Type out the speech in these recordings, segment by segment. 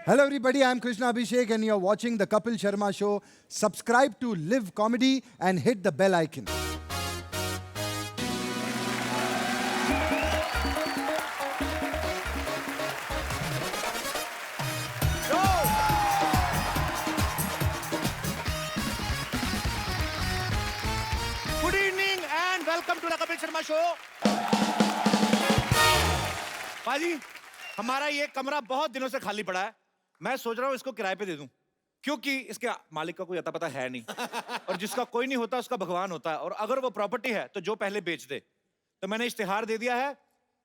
Hello everybody, I'm Krishna Abhishek and you're watching the Kapil Sharma Show. Subscribe to Live Comedy and hit the bell icon. Good evening and welcome to the Kapil Sharma show. पाजी, हमारा ये कमरा बहुत दिनों से खाली पड़ा है। मैं सोच रहा हूँ इसको किराए पे दे दूं, क्योंकि इसके मालिक का कोई अता पता है नहीं और जिसका कोई नहीं होता उसका भगवान होता है। और अगर वो प्रॉपर्टी है तो जो पहले बेच दे। तो मैंने इश्तिहार दे दिया है,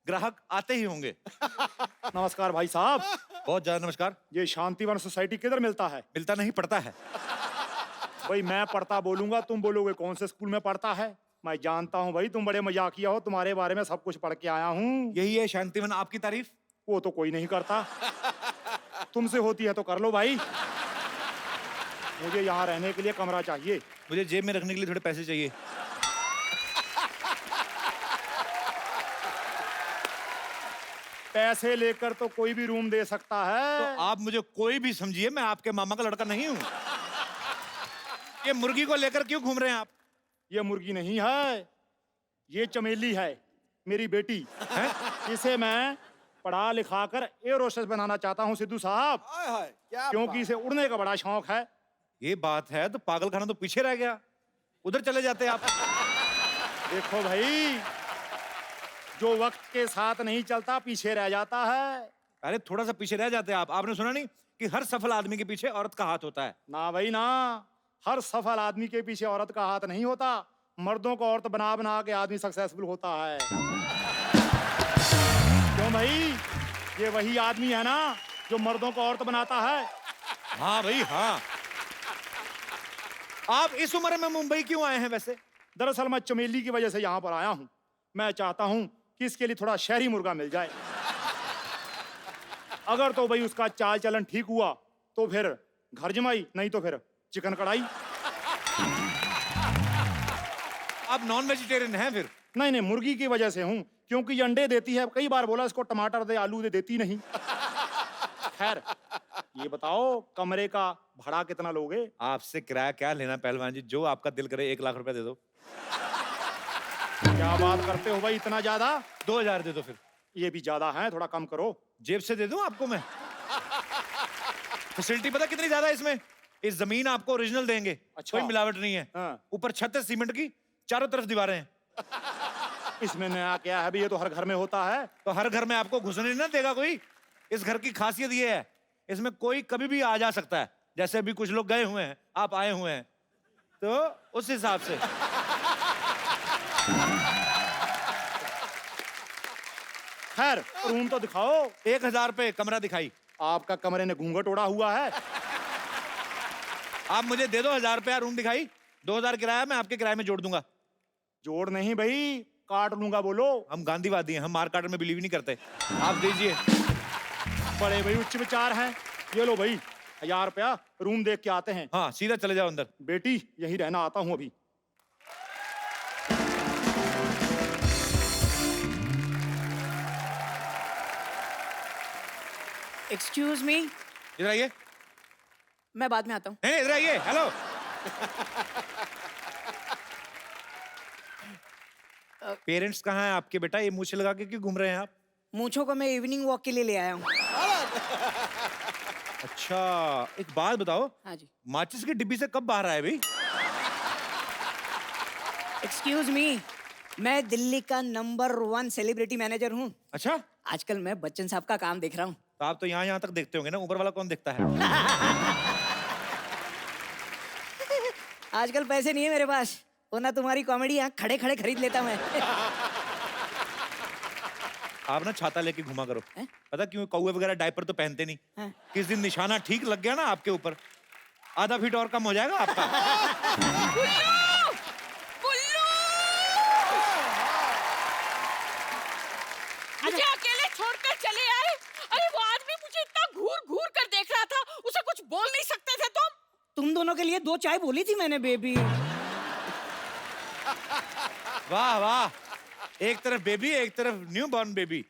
ग्राहक आते ही होंगे। नमस्कार भाई साहब। बहुत ज्यादा नमस्कार। ये शांतिवन सोसाइटी किधर मिलता है? मिलता नहीं, पड़ता है। भाई मैं पढ़ता बोलूंगा, तुम बोलोगे कौन से स्कूल में पढ़ता है। मैं जानता हूँ भाई, तुम बड़े मजाकिया हो, तुम्हारे बारे में सब कुछ पढ़ के आया हूँ। यही है शांतिवन आपकी तारीफ? वो तो कोई नहीं करता, तुमसे होती है तो कर लो भाई। मुझे यहाँ रहने के लिए कमरा चाहिए। मुझे जेब में रखने के लिए थोड़े पैसे चाहिए। पैसे लेकर तो कोई भी रूम दे सकता है। तो आप मुझे कोई भी समझिए, मैं आपके मामा का लड़का नहीं हूँ। ये मुर्गी को लेकर क्यों घूम रहे हैं आप? ये मुर्गी नहीं है, ये चमेली है, मेरी बेटी है। इसे मैं पढ़ा लिखा कर एयर होस्टेस बनाना चाहता हूँ सिद्धू साहब, क्योंकि इसे उड़ने का बड़ा शौक है। ये बात है तो पागलखाना तो पीछे रह गया, उधर चले जाते आप। देखो भाई, जो वक्त के साथ नहीं चलता पीछे रह जाता है। अरे थोड़ा सा पीछे रह जाते आप। आपने सुना नहीं कि हर सफल आदमी के पीछे औरत का हाथ होता है? ना भाई ना, हर सफल आदमी के पीछे औरत का हाथ नहीं होता। मर्दों को औरत बना बना के आदमी सक्सेसफुल होता है। क्यों भाई, ये वही आदमी है ना जो मर्दों को औरत बनाता है। हाँ भाई हाँ। आप इस उम्र में मुंबई क्यों आए हैं वैसे? दरअसल मैं चमेली की वजह से यहाँ पर आया हूँ। मैं चाहता हूँ कि इसके लिए थोड़ा शहरी मुर्गा मिल जाए। अगर तो भाई उसका चाल चलन ठीक हुआ तो फिर घर जमाई, नहीं तो फिर चिकन कढ़ाई। आप नॉन वेजिटेरियन हैं फिर? नहीं नहीं, मुर्गी की वजह से हूँ, क्योंकि ये अंडे देती है। कई बार बोला इसको टमाटर दे, आलू दे, देती नहीं। खैर ये बताओ, कमरे का भाड़ा कितना लोगे? आपसे किराया क्या लेना पहलवान जी, जो आपका दिल करे 1 लाख रुपया दे दो। क्या बात करते हो भाई, इतना ज्यादा? 2000 दे दो फिर। ये भी ज्यादा है, थोड़ा कम करो। जेब से दे दूं आपको मैं? फैसिलिटी पता कितनी ज्यादा है इसमें? इस जमीन आपको ओरिजिनल देंगे। अच्छा। कोई मिलावट नहीं है। हाँ। ऊपर छत है सीमेंट की, चारों तरफ दीवारें हैं। इसमें नया क्या है भाई, ये तो हर घर में होता है। तो हर घर में आपको घुसने ना देगा कोई। इस घर की खासियत ये है, इसमें कोई कभी भी आ जा सकता है। जैसे अभी कुछ लोग गए हुए हैं, आप आए हुए हैं, तो उस हिसाब से। खैर रूम तो दिखाओ। 1000 पे कमरा दिखाई। आपका कमरे ने घूंघट ओढ़ा हुआ है। आप मुझे दे दो 1000 रुपया, रूम दिखाई। 2000 किराया मैं आपके किराए में जोड़ दूंगा। जोड़ नहीं भाई, काट लूंगा। बोलो। हम गांधीवादी हैं, हम मार काट में बिलीव नहीं करते। आप दीजिए। बड़े भाई उच्च विचार हैं। ये लो भाई 1000 रुपया, रूम देख के आते हैं। हाँ सीधा चले जाओ अंदर। बेटी यही रहना, आता हूँ अभी। एक्सक्यूज मी, इधर आइए। मैं बाद में आता हूँ। नहीं इधर आइए। हेलो। पेरेंट्स कहाँ हैं आपके बेटा? ये मूछें लगा के क्यों घूम रहे हैं आप? मूंछों को मैं इवनिंग वॉक के लिए ले आया हूँ। अच्छा एक बात बताओ, हाँ जी। माचिस की डिब्बी से कब बाहर आए भाई? एक्सक्यूज मी, मैं दिल्ली का नंबर 1 सेलिब्रिटी मैनेजर हूँ। अच्छा, आजकल मैं बच्चन साहब का काम देख रहा हूँ। तो आप तो यहाँ तक देखते होंगे ना, ऊपर वाला कौन देखता है? आजकल पैसे नहीं है मेरे पास, वरना तुम्हारी कॉमेडी यहाँ खड़े खड़े खरीद लेता मैं। आप ना छाता लेके घुमा करो। हैं? पता क्यों? कौवे वगैरह डायपर तो पहनते नहीं। हाँ। किस दिन निशाना ठीक लग गया ना आपके ऊपर, आधा फीट और कम हो जाएगा आपका। मुझे अकेले छोड़कर चले आए। अरे वो आदमी मुझे इतना घूर घूर कर देख रहा था, उसे कुछ बोल नहीं सकते थे तुम? तुम दोनों के लिए 2 चाय बोली थी मैंने बेबी। वाह वाह, एक तरफ बेबी एक तरफ न्यू बॉर्न बेबी।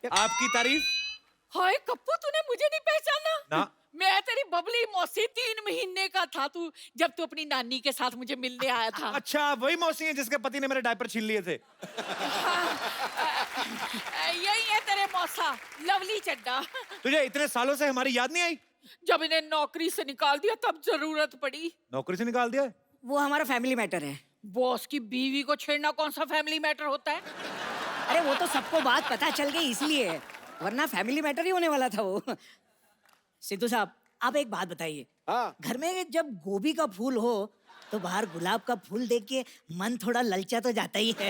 आपकी तारीफ। हाय कप्पू, तूने मुझे नहीं पहचाना? ना। बबली मौसी 3 महीने का था तू जब तू अपनी नानी के साथ मुझे मिलने आया था। अच्छा वही मौसी है जिसके पति ने मेरे डायपर छीन लिए थे। यही है तेरे मौसा, लवली चड्डा। तुझे इतने सालों से हमारी याद नहीं आई? जब इन्हें नौकरी से निकाल दिया तब जरूरत पड़ी। नौकरी से निकाल दिया? वो हमारा फैमिली मैटर है। बॉस की बीवी को छेड़ना कौन सा फैमिली मैटर होता है? अरे वो तो सबको बात पता चल गई इसलिए, वरना फैमिली मैटर ही होने वाला था वो। सिद्धू साहब, आप एक बात बताइए। हाँ। घर में जब गोभी का फूल हो तो बाहर गुलाब का फूल देख के मन थोड़ा ललचा तो जाता ही है।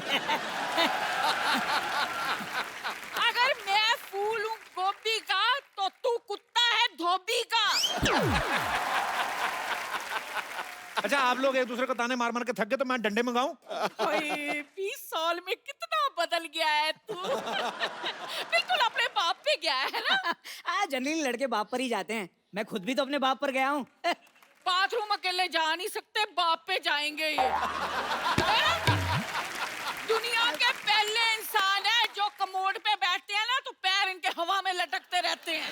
अगर मैं फूल हूँ गोभी का तो तू कुत्ता है धोबी का। अच्छा आप लोग एक दूसरे को ताने मार मार के थक गए तो मैं डंडे मंगाऊं? 20 साल में कितना बदल गया है तू। बिल्कुल अपने बाप पे गया है ना। जनरली लड़के बाप पर ही जाते हैं, मैं खुद भी तो अपने बाप पर गया हूँ। बाथरूम अकेले जा नहीं सकते, बाप पे जाएंगे ये। दुनिया के पहले इंसान है जो कमोड पे बैठते हैं ना तो पैर इनके हवा में लटकते रहते हैं।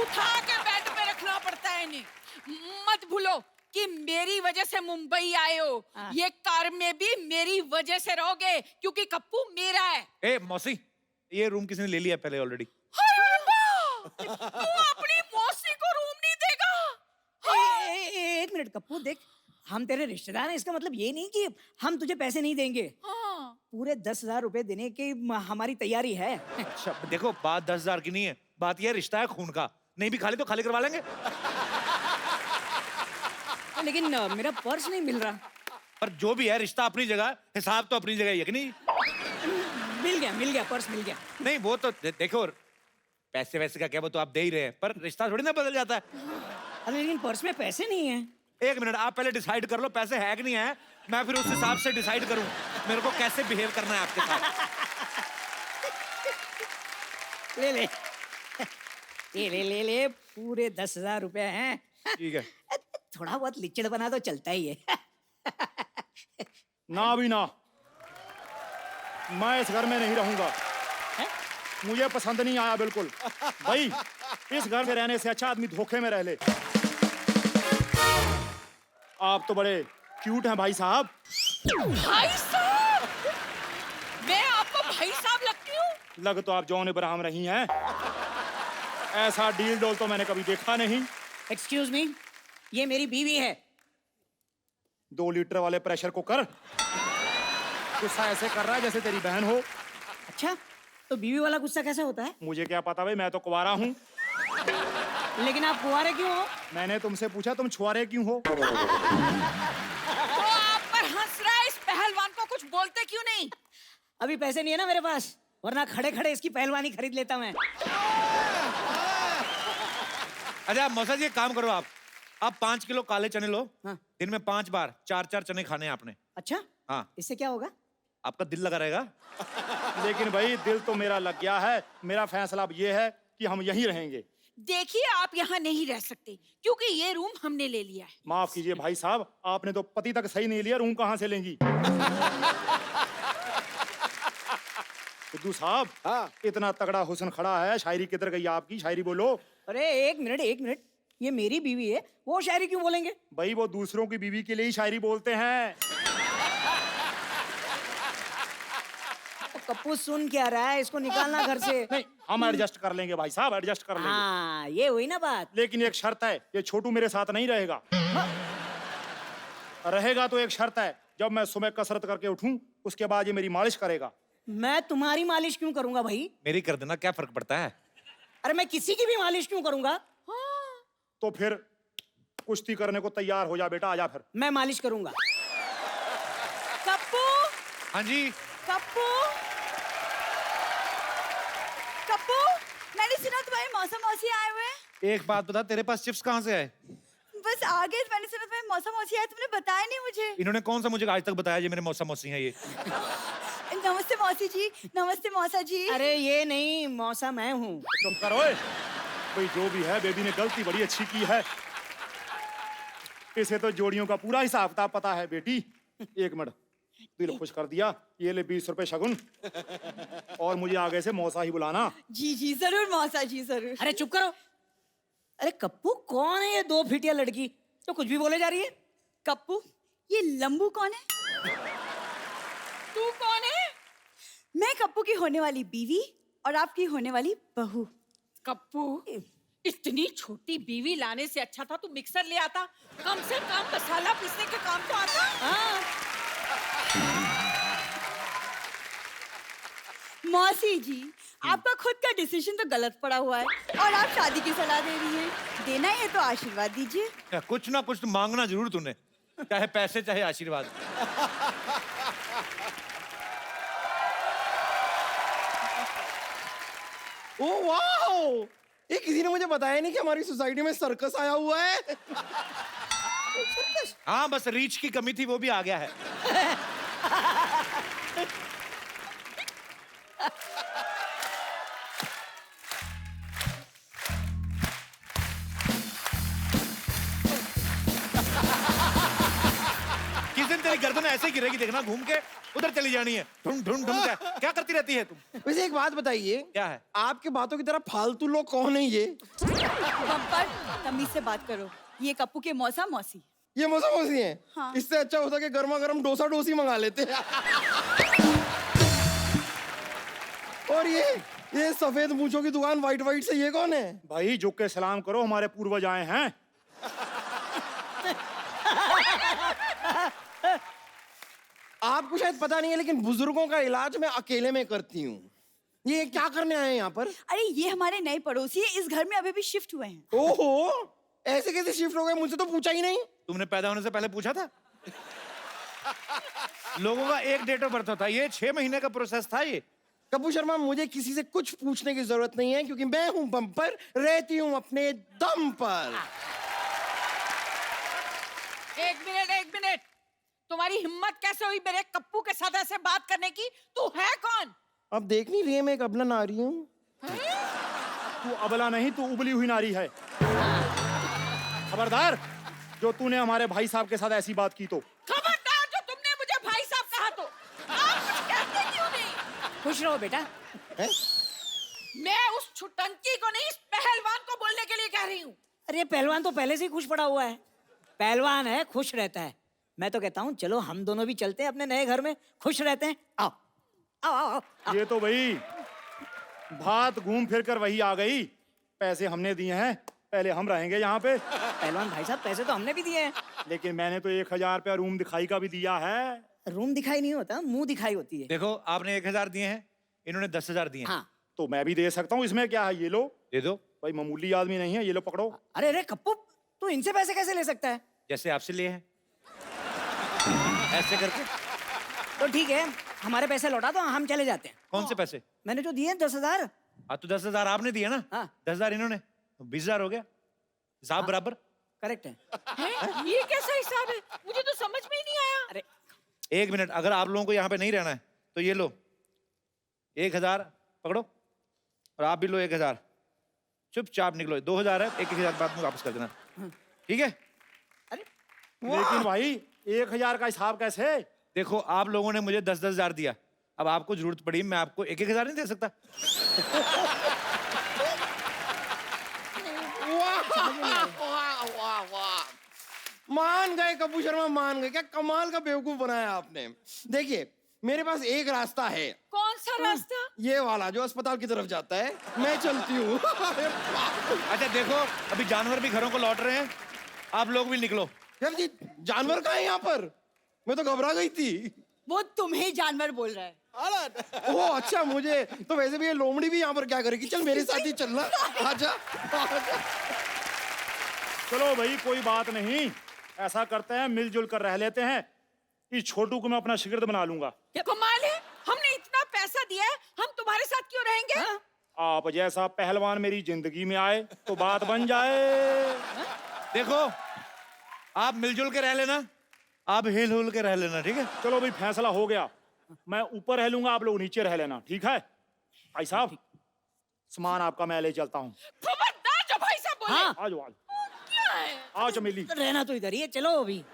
उठा के बेड पे रखना पड़ता है इन्हें। मत भूलो कि मेरी वजह से मुंबई आए हो, ये कार में भी मेरी वजह से रहोगे क्योंकि कप्पू मेरा है। ए मौसी, ये रूम किसी ने ले लिया पहले ऑलरेडी। तू अपनी मौसी को रूम नहीं देगा? एक मिनट कप्पू, देख हम तेरे रिश्तेदार हैं, इसका मतलब ये नहीं कि हम तुझे पैसे नहीं देंगे। हाँ। पूरे 10,000 रुपए देने की हमारी तैयारी है। अच्छा देखो, बात 10,000 की नहीं है, बात यह रिश्ता है खून का। नहीं भी खाली तो खाली करवा लेंगे। लेकिन मेरा पर्स नहीं मिल रहा। पर जो भी है रिश्ता अपनी जगह, हिसाब तो अपनी जगह ही है कि नहीं? मिल गया पर्स मिल गया। नहीं वो तो देखो, पैसे वैसे का क्या, वो तो आप दे ही रहे हैं, पर रिश्ता थोड़ी ना बदल जाता है। अरे लेकिन पर्स में पैसे नहीं है। एक मिनट, आप पहले डिसाइड कर लो पैसे है कि नहीं है, मैं फिर उस हिसाब से डिसाइड करूं मेरे को कैसे बिहेव करना है आपके साथ। ले ले पूरे 10,000 रुपए हैं। ठीक है। थोड़ा बहुत लिचड़ बना तो चलता ही है। ना भी ना, मैं इस घर में नहीं रहूंगा। मुझे पसंद नहीं आया बिल्कुल। भाई इस घर में रहने से अच्छा आदमी धोखे में रह ले। आप तो बड़े क्यूट हैं भाई साहब। भाई साहब, मैं आपको भाई साहब लगती हूँ? लग तो आप जॉन इब्राहिम रही हैं। ऐसा डील डोल तो मैंने कभी देखा नहीं। एक्सक्यूज मी, ये मेरी बीवी है। 2 लीटर वाले प्रेशर कुकर गुस्सा ऐसे कर रहा है जैसे तेरी बहन हो। अच्छा, तो बीवी वाला गुस्सा कैसे होता है? मुझे क्या पता भाई, मैं तो कुंवारा हूँ। लेकिन आप कुंवारे क्यों हो? मैंने तुमसे पूछा तुम छुआरे क्यों हो। वो आप पर हंस रहा है, इस पहलवान को कुछ बोलते क्यों नहीं? अभी पैसे नहीं है ना मेरे पास, वरना खड़े खड़े इसकी पहलवानी खरीद लेता मैं। अच्छा मौसा जी, एक काम करो, आप 5 किलो काले चने लो। हाँ। दिन में 5 बार 4-4 चने खाने हैं आपने। अच्छा, हाँ, इससे क्या होगा? आपका दिल लगा रहेगा। लेकिन भाई दिल तो मेरा लग गया है। मेरा फैसला अब ये है कि हम यहीं रहेंगे। देखिए आप यहाँ नहीं रह सकते क्योंकि ये रूम हमने ले लिया है। माफ कीजिए भाई साहब, आपने तो पति तक सही नहीं लिया, रूम कहाँ से लेंगी। सिद्धू साहब, हाँ। इतना तगड़ा हुस्न खड़ा है, शायरी किधर गई आपकी? शायरी बोलो। अरे एक मिनट, ये मेरी बीवी है, वो शायरी क्यों बोलेंगे? भाई वो दूसरों की बीवी के लिए ही शायरी बोलते हैं। कप्पू सुन क्या रहा है, इसको निकालना घर से। नहीं, हम एडजस्ट कर लेंगे भाई साहब, एडजस्ट कर लेंगे। हाँ, ये हुई ना बात। लेकिन एक शर्त है, ये छोटू मेरे साथ नहीं रहेगा। रहेगा तो एक शर्त है, जब मैं सुबह कसरत करके उठूं उसके बाद ये मेरी मालिश करेगा। मैं तुम्हारी मालिश क्यों करूंगा भाई? मेरी कर देना, क्या फर्क पड़ता है। अरे मैं किसी की भी मालिश क्यों करूंगा? तो फिर कुश्ती करने को तैयार हो जा बेटा, आजा फिर। मैं मालिश करूंगा। कप्पू, हाँ जी। कप्पू, कप्पू, मैंने सुना तुम्हारे मौसा मौसी आए हुए हैं। एक बात बता, तेरे पास चिप्स कहाँ से आए? बस आगे मैंने सुना तुम्हारे मौसा मौसी आए, तुमने बताया नहीं मुझे। इन्होंने कौन सा मुझे आज तक बताया ये मेरे मौसा मौसी हैं ये? नमस्ते मौसी जी, नमस्ते मौसा जी। अरे ये नहीं, मौसा मैं हूँ। चुप करो ओए। भाई जो भी है, बेबी ने गलती बड़ी अच्छी की है। इसे तो जोड़ियों का पूरा हिसाब किताब पता है बेटी। एक मिनट, दिल खुश कर दिया। ये ले 20 रुपए शगुन, और मुझे आगे से मौसा ही बुलाना। जी जी जरूर मौसा जी जरूर। अरे चुप करो। अरे कप्पू कौन है ये दो फिटिया लड़की तो कुछ भी बोले जा रही है? कप्पू, ये लंबू कौन है? तू कौन है? मैं कप्पू की होने वाली बीवी और आपकी होने वाली बहू। कप्पू, इतनी छोटी बीवी लाने से अच्छा था तू मिक्सर ले आता, कम से कम मसाला पीसने का काम तो आता। हाँ। मौसी जी, आपका खुद का डिसीजन तो गलत पड़ा हुआ है और आप शादी की सलाह दे रही हैं। देना ही है तो आशीर्वाद दीजिए। कुछ ना कुछ तो मांगना जरूर तूने, चाहे पैसे चाहे आशीर्वाद। ओ वाओ, ये किसी ने मुझे बताया नहीं कि हमारी सोसाइटी में सर्कस आया हुआ है। हाँ, बस रीच की कमी थी, वो भी आ गया है। किस दिन तेरी गर्दन ऐसे गिरेगी देखना, घूम के उधर चली जानी है। ढूंढ ढूंढ ढूंढ क्या करती रहती है तुम? वैसे एक बात बताइए, क्या है? आपके बातों की तरह फालतू लोग कौन है ये? बम्पर, तमीज से बात करो। ये कप्पू के मौसा मौसी। ये मौसा मौसी हैं? हाँ। इससे अच्छा होता कि गर्मा गर्म डोसा डोसी मंगा लेते। और ये सफेद मूंछों की दुकान वाइट वाइट से ये कौन है? भाई झुक के सलाम करो, हमारे पूर्वज आए हैं। आपको शायद पता नहीं है, लेकिन बुजुर्गों का इलाज मैं अकेले में करती हूँ। ये क्या करने आए हैं यहाँ पर? अरे ये हमारे नए पड़ोसी है, इस घर में अभी भी शिफ्ट हुए हैं। ओहो, ऐसे कैसे शिफ्ट हो गए? मुझसे तो पूछा ही नहीं। तुमने पैदा होने से पहले पूछा था? लोगों का एक डेट ऑफ बर्थ होता है, ये 6 महीने का प्रोसेस था ये। कप्पू शर्मा, मुझे किसी से कुछ पूछने की जरूरत नहीं है, क्योंकि मैं हूँ बम्पर, रहती हूँ अपने दम पर। एक मिनट, तुम्हारी हिम्मत कैसे हुई मेरे कप्पू के साथ ऐसे बात करने की? तू है कौन? अब देख नहीं रही है, मैं एक अबला नारी हूँ। तू अबला नहीं, तू उबली हुई नारी है। खबरदार, जो तूने हमारे भाई साहब के साथ ऐसी बात की तो। खबरदार, जो तुमने मुझे भाई साहब कहा तो। आप कुछ कहते क्यों नहीं? खुश रहो बेटा। है? मैं उस छुटंकी को नहीं, इस पहलवान को बोलने के लिए कह रही हूँ। अरे पहलवान तो पहले से ही खुश पड़ा हुआ है। पहलवान है, खुश रहता है। मैं तो कहता हूँ चलो हम दोनों भी चलते हैं अपने नए घर में, खुश रहते हैं। आओ आओ आओ, आओ। ये तो भाई बात घूम फिर कर वही आ गई। पैसे हमने दिए हैं, पहले हम रहेंगे यहाँ पे। पहलवान भाई साहब, पैसे तो हमने भी दिए हैं। लेकिन मैंने तो 1000 रुपया रूम दिखाई का भी दिया है। रूम दिखाई नहीं होता, मुंह दिखाई होती है। देखो, आपने 1000 दिए हैं, इन्होंने 10,000 दिए हैं। हाँ। तो मैं भी दे सकता हूँ, इसमें क्या है? ये लो। दे दो। भाई मामूली आदमी नहीं है, ये लो पकड़ो। अरे अरे कप्पू, तू इनसे पैसे कैसे ले सकता है? जैसे आपसे लिए हैं, ऐसे करके। तो ठीक है, हमारे पैसे लौटा दो, हम चले जाते हैं। कौन से पैसे? मैंने जो दिए 10,000। हाँ, तो 10,000 आपने दिए ना? हाँ। 10,000 इन्होंने, तो 20,000 हो गया। हिसाब बराबर। करेक्ट है। हैं? ये कैसा हिसाब है? मुझे तो समझ में ही नहीं आया। अरे 1 मिनट, अगर आप लोगों को यहाँ पे नहीं रहना है तो ये लो 1000 पकड़ो, और आप भी लो 1000। चुपचाप निकलो। 2000 है, 1,000 बाद में वापस कर देना, ठीक है? लेकिन भाई 1000 का हिसाब कैसे? देखो, आप लोगों ने मुझे 10,000 दिया, अब आपको जरूरत पड़ी, मैं आपको 1,000 नहीं दे सकता। वाह वाह वाह, मान गए कप्पू शर्मा, मान गए। क्या कमाल का बेवकूफ बनाया आपने। देखिए, मेरे पास एक रास्ता है। कौन सा रास्ता? ये वाला जो अस्पताल की तरफ जाता है। मैं चलती हूँ। अच्छा देखो, अभी जानवर भी घरों को लौट रहे हैं, आप लोग भी निकलो। यार जी, जानवर कहाँ है यहाँ पर? मैं तो घबरा गई थी। वो तुम्हें जानवर बोल रहा है। ओह अच्छा, मुझे तो वैसे भी ये लोमड़ी भी यहाँ पर क्या करेगी। चल मेरे साथ ही चलना। आजा, आजा। चलो भाई, कोई बात नहीं, ऐसा करते हैं, मिलजुल कर रह लेते हैं। इस छोटू को मैं अपना शिगिर्द बना लूंगा। कमाल है, हमने इतना पैसा दिया है, हम तुम्हारे साथ क्यों रहेंगे? आप जैसा पहलवान मेरी जिंदगी में आए तो बात बन जाए। देखो, आप मिलजुल के रह लेना, आप हिल हुल के रह लेना, ठीक है? चलो भाई, फैसला हो गया। मैं ऊपर रह लूंगा, आप लोग नीचे रह लेना, ठीक है? भाई साहब, सामान आपका मैं ले चलता हूँ। खबरदार, जो भाई साहब बोले। हाँ। आ जाओ, क्या है? आओ चमेली। रहना तो इधर ही है, चलो अभी।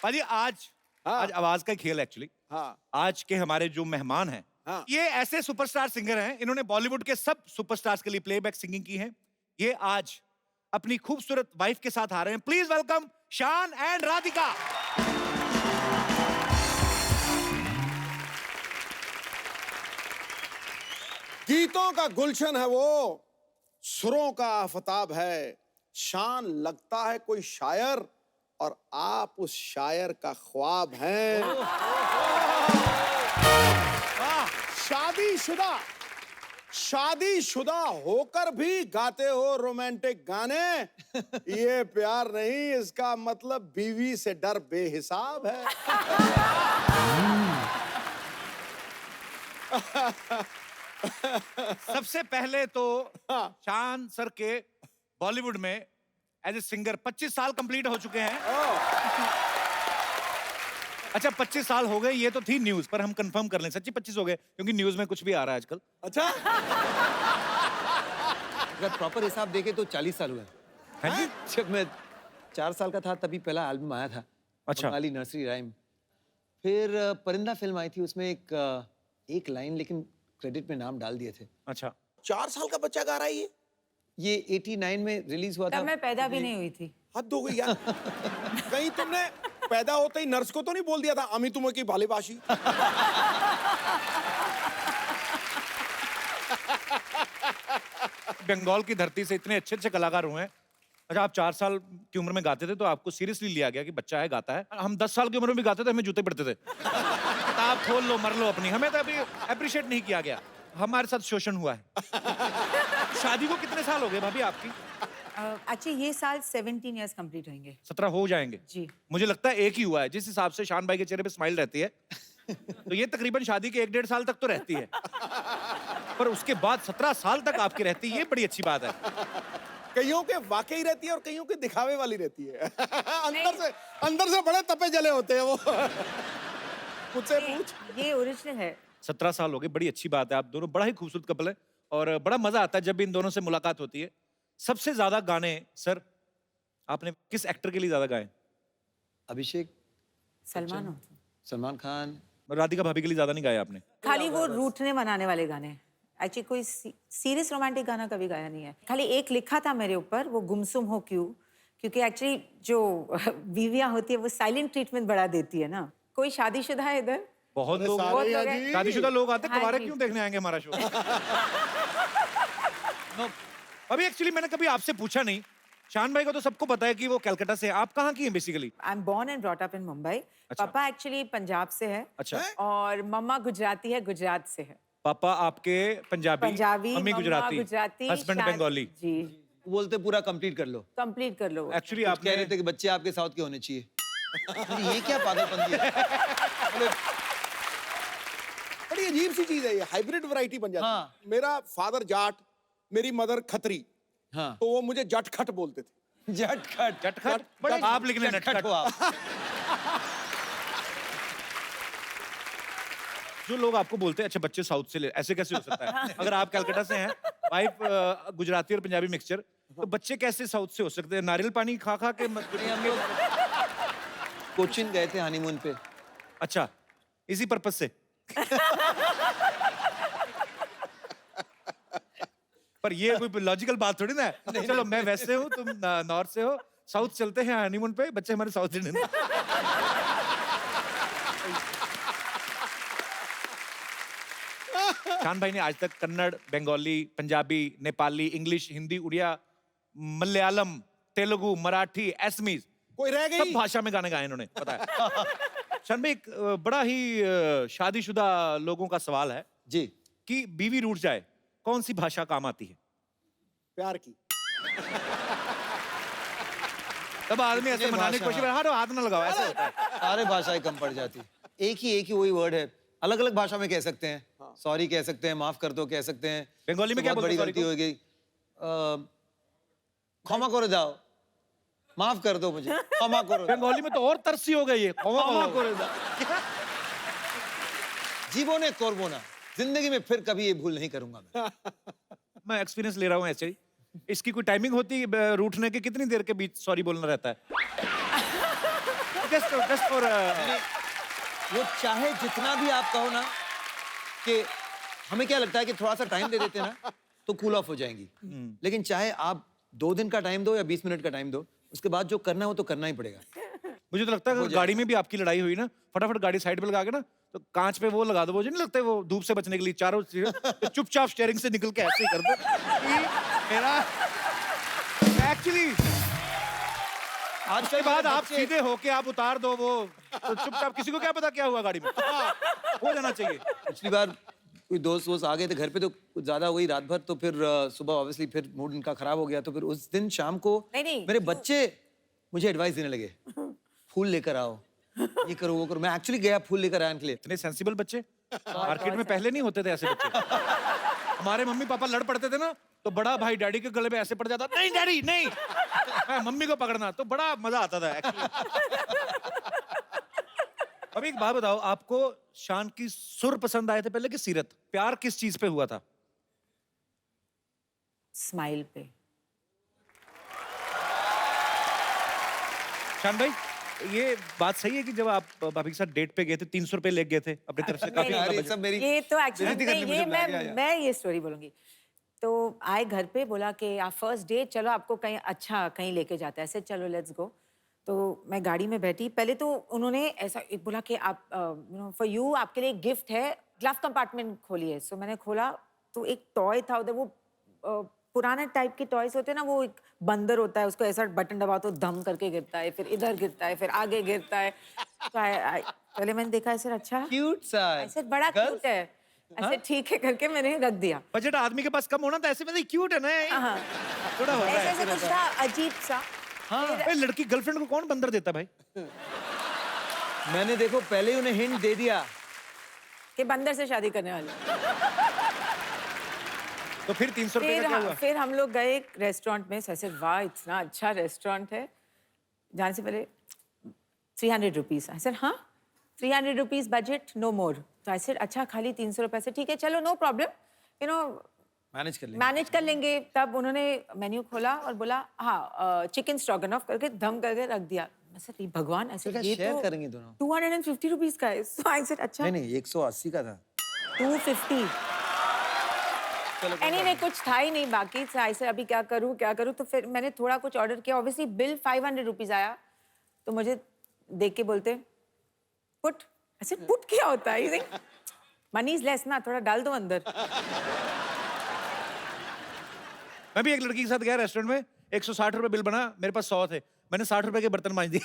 पाजी, आज आवाज का खेल एक्चुअली। हाँ। आज के हमारे जो मेहमान हैं, हाँ। ये ऐसे सुपरस्टार सिंगर हैं, इन्होंने बॉलीवुड के सब सुपरस्टार्स के लिए प्लेबैक सिंगिंग की है। ये आज अपनी खूबसूरत वाइफ के साथ आ रहे हैं। प्लीज वेलकम शान एंड राधिका। गीतों का गुलशन है वो, सुरों का आफताब है। शान लगता है कोई शायर और आप उस शायर का ख्वाब हैं। शादीशुदा होकर भी गाते हो रोमांटिक गाने। ये प्यार नहीं, इसका मतलब बीवी से डर बेहिसाब है। सबसे पहले तो शान सर के बॉलीवुड में एज ए सिंगर 25 साल कंप्लीट हो चुके हैं। अच्छा 25 साल हो गए, ये तो थी न्यूज, पर हम कंफर्म कर लें सच्ची 25 हो गए, क्योंकि न्यूज में कुछ भी आ रहा है आजकल। अच्छा, अगर प्रॉपर हिसाब देखे तो 40 साल हुए। हाँ जी? जब मैं 4 साल का था तभी पहला एल्बम आया था, अच्छा। Bengali nursery rhyme. फिर परिंदा फिल्म आई थी, उसमें एक लाइन लेकिन क्रेडिट में नाम डाल दिए थे। अच्छा 4 साल का बच्चा गा रहा है ये 89 में रिलीज हुआ था। तब मैं पैदा भी नहीं हुई थी। हद हो गई यार। कहीं तुमने पैदा होते ही नर्स को तो नहीं बोल दिया था अमी तुम्हें की भालेबाशी? बंगाल की धरती से इतने अच्छे अच्छे कलाकार हुए हैं। अच्छा आप 4 साल की उम्र में गाते थे तो आपको सीरियसली लिया गया कि बच्चा है गाता है। हम 10 साल की उम्र में भी गाते थे, हमें जूते पड़ते थे। किताब खोल लो मर लो अपनी, हमें तो अभी अप्रिशिएट नहीं किया गया। हमारे साथ शोषण हुआ है। शादी को कितने साल हो गए भाभी आपकी? एक्चुअली ये साल 17 इयर्स कंप्लीट होंगे 17 हो जाएंगे जी। मुझे लगता है एक ही हुआ है, जिस हिसाब से शान भाई के चेहरे पे स्माइल रहती है तो ये तकरीबन शादी के 1-1.5 साल तक तो रहती है, पर उसके बाद 17 साल तक आपकी रहती है, ये बड़ी अच्छी बात है। कईयों के वाकई रहती है और कईयों के दिखावे वाली रहती है। अंदर से बड़े तपे जले होते हैं वो। मुझसे पूछ। ये ओरिजिनल है। 17 साल हो गए, बड़ी अच्छी बात है। आप दोनों बड़ा ही खूबसूरत कपल है और बड़ा मजा आता है जब भी इन दोनों से मुलाकात होती है। सबसे ज्यादा गाने सर आपने किस एक्टर के लिए ज्यादा गाए? अभिषेक, सलमान खान, राधिका भाभी के लिए ज्यादा नहीं गाए आपने? खाली वो रूठने मनाने वाले गाने। एक्चुअली कोई सीरियस रोमांटिक गाना कभी गाया नहीं है। खाली एक लिखा था मेरे ऊपर, वो गुमसुम हो क्यों, क्योंकि एक्चुअली जो बीवियां होती है वो साइलेंट ट्रीटमेंट बढ़ा देती है ना। कोई शादीशुदा है इधर? बहुत लोग हैं। शादीशुदा लोग आते, हाँ कुंवारे जी। क्यों देखने आएंगे हमारा शो? अभी एक्चुअली मैंने कभी आपसे पूछा नहीं। शान भाई को तो सबको पता है कि वो कलकत्ता से है। आप कहाँ की हैं basically? I am born and brought up in Mumbai. अच्छा। पापा एक्चुअली पंजाब से है। अच्छा। और मम्मा गुजराती है, गुजरात से है। पापा आपके पंजाबी, पंजाबी, मम्मी गुजराती, हस्बैंड शान- बंगाली। जी, बोलते पूरा कंप्लीट कर लो। कंप्लीट कर लो। एक्चुअली आप आप कह रहे थे कि बच्चे आपके साउथ के होने चाहिए। ये क्या पागलपंती है? बड़ी अजीब सी चीज है ये, हाइब्रिड वैरायटी बन जाती है। हाँ। मेरा फादर जाट, मेरी मदर खत्री, हाँ, तो वो मुझे जट खट बोलते थे। झटखट जटखट, बड़े आप लिखने झटखट हो आप। जो लोग आपको बोलते हैं अच्छा बच्चे साउथ से ले, ऐसे कैसे हो सकता है? अगर आप कलकत्ता से हैं, वाइफ गुजराती और पंजाबी मिक्सचर, तो बच्चे कैसे साउथ से हो सकते हैं? नारियल पानी खा खा के हम लोग कोचिन गए थे हनीमून पे। अच्छा इसी पर्पस से। पर ये कोई लॉजिकल बात थोड़ी ना है। चलो मैं वैसे हूँ, तुम नॉर्थ से हो, साउथ चलते हैं हनीमून पे, बच्चे हमारे साउथ इंडियन। शान भाई ने आज तक कन्नड़, बंगाली, पंजाबी, नेपाली, इंग्लिश, हिंदी, उड़िया, मलयालम, तेलुगु, मराठी, असमीज, कोई रह सब गई? भाषा में गाने गाए इन्होंने, पता है। शान भाई एक बड़ा ही शादीशुदा लोगों का सवाल है जी, कि बीवी रूठ जाए कौन सी भाषा काम आती है? प्यार की। तब आदमी ऐसे ये मनाने की भाषा, कोशिश, हाँ हाथ ना लगाओ, ऐसे होता है। सारे भाषाएं कम पड़ जाती। एक ही वही वर्ड है, अलग अलग भाषा में कह सकते हैं। सॉरी कह सकते हैं, माफ कर दो कह सकते हैं। बंगाली में तो क्या बहुत बोलते बड़ी हैं गलती sorry हो गई। क्षमा करो जाओ, माफ कर दो मुझे, क्षमा करो। बंगाली में तो और तरसी हो गई है। क्षमा करो जाओ। जीवोने कोरबोना, जिंदगी में फिर कभी ये भूल नहीं करूंगा मैं। मैं एक्सपीरियंस ले रहा हूँ ऐसे ही। इसकी कोई टाइमिंग होती है रूठने के? कितनी देर के बीच सॉरी बोलना रहता है? जस्ट फॉर वो चाहे जितना भी आप कहो ना, कि हमें क्या लगता है कि थोड़ा सा टाइम दे देते ना तो कूल ऑफ हो जाएंगी, लेकिन चाहे आप 2 दिन का टाइम दो या 20 मिनट का टाइम दो, उसके बाद जो करना है वो तो करना ही पड़ेगा। मुझे तो लगता है अगर गाड़ी में भी आपकी लड़ाई हुई ना, फटाफट गाड़ी साइड पे लगा के ना, तो कांच पे वो लगा दो, वो जो नहीं लगता है वो धूप से बचने के लिए चारों चीजें, तो चुपचाप स्टीयरिंग से निकल के ऐसे ही कर दो कि मेरा एक्चुअली आज के बाद आप सीधे होके आप उतार दो वो, तो चुपचाप, किसी को क्या पता क्या हुआ गाड़ी में, हो जाना चाहिए। पिछली बार कोई दोस्त वोस्त आ गए थे घर पे तो कुछ ज्यादा हुई रात भर, तो फिर सुबह ऑब्वियसली फिर मूड इनका खराब हो गया, तो फिर उस दिन शाम को नहीं। मेरे बच्चे मुझे एडवाइस देने लगे, फूल लेकर आओ, ये करो वो करो। मैं एक्चुअली गया फूल लेकर आया इनके लिए। इतने सेंसिबल बच्चे मार्केट में पहले नहीं होते थे ऐसे बच्चे। हमारे मम्मी पापा लड़ पड़ते थे ना, तो बड़ा भाई डैडी के गले में ऐसे पड़ जाता, नहीं डैडी नहीं, मम्मी को पकड़ना, तो बड़ा मजा आता था एक्चुअली। अभी एक बात बताओ, आपको शान की सुर पसंद आए थे पहले कि सीरत? प्यार किस चीज पे हुआ था? स्माइल पे। शान भाई, ये बात सही है कि जब आप भाभी के साथ डेट पे गए थे 300 रुपए ले गए थे अपनी तरफ से? काफी यार ये सब मेरी ये तो एक्चुअली बेइज्जती करने ये मुझे लग गया यार। मैं ये स्टोरी बोलूंगी। तो आए घर पे, बोला कि आप फर्स्ट डेट, चलो आपको कहीं अच्छा कहीं लेके जाता है, ऐसे चलो लेट्स गो। तो मैं गाड़ी में बैठी, पहले तो उन्होंने ऐसा एक बोला कि आप फॉर यू, आपके लिए एक गिफ्ट है, ग्लव कंपार्टमेंट खोलिए। सो मैंने खोला तो एक टॉय था उधर, वो पुराने टाइप के टॉयज होते हैं ना, वो एक बंदर होता है, उसको ऐसा बटन दबाओ तो धम करके गिरता है, फिर इधर गिरता है, फिर आगे गिरता है। तो पहले मैंने देखा ऐसे, अच्छा क्यूट सा ऐसे बड़ा क्यूट है, ऐसे ठीक है करके मैंने रख दिया। बजट आदमी के पास कम होना था, ऐसे में क्यूट है ना, हाँ, थोड़ा होता ऐसे है। ऐसे कुछ था अजीब सा। हाँ, भाई लड़की गर्लफ्रेंड को कौन बंदर देता भाई? मैंने देखो पहले ही उन्हें हिंट दे दिया कि बंदर से शादी करने वाले। तो फिर 300 रुपए का क्या हुआ? फिर हम लोग गए एक रेस्टोरेंट में, ऐसे वाह इतना अच्छा रेस्टोरेंट है। जाने से पहले 300 रुपीज। आई सेड हाँ 300 रुपीज बजट, नो मोर। तो आई सेड अच्छा खाली 300 रुपए से ठीक है, चलो no problem, you know manage कर लेंगे। तब उन्होंने मेन्यू खोला और बोला हाँ चिकन स्ट्रोगनॉफ करके धम करके रख दिया। मैं सर भगवान, ऐसे ये शेयर तो करेंगे दोनों। 250 रुपीज का है। सो आई सेड अच्छा नहीं 180 का था। 250। एनीवे कुछ था ही नहीं बाकी। आई सेड अभी क्या करूं। तो फिर मैंने थोड़ा कुछ ऑर्डर किया। ऑब्वियसली बिल 500 रुपीज आया। तो मुझे देख के बोलते पुट। ऐसे पुट क्या होता है? मनी इज लेस ना, थोड़ा डाल दो अंदर। मैं भी एक लड़की के साथ गया रेस्टोरेंट में, 160 रुपए बिल बना, मेरे पास 100 थे, मैंने 60 रुपए के बर्तन मांज दिए।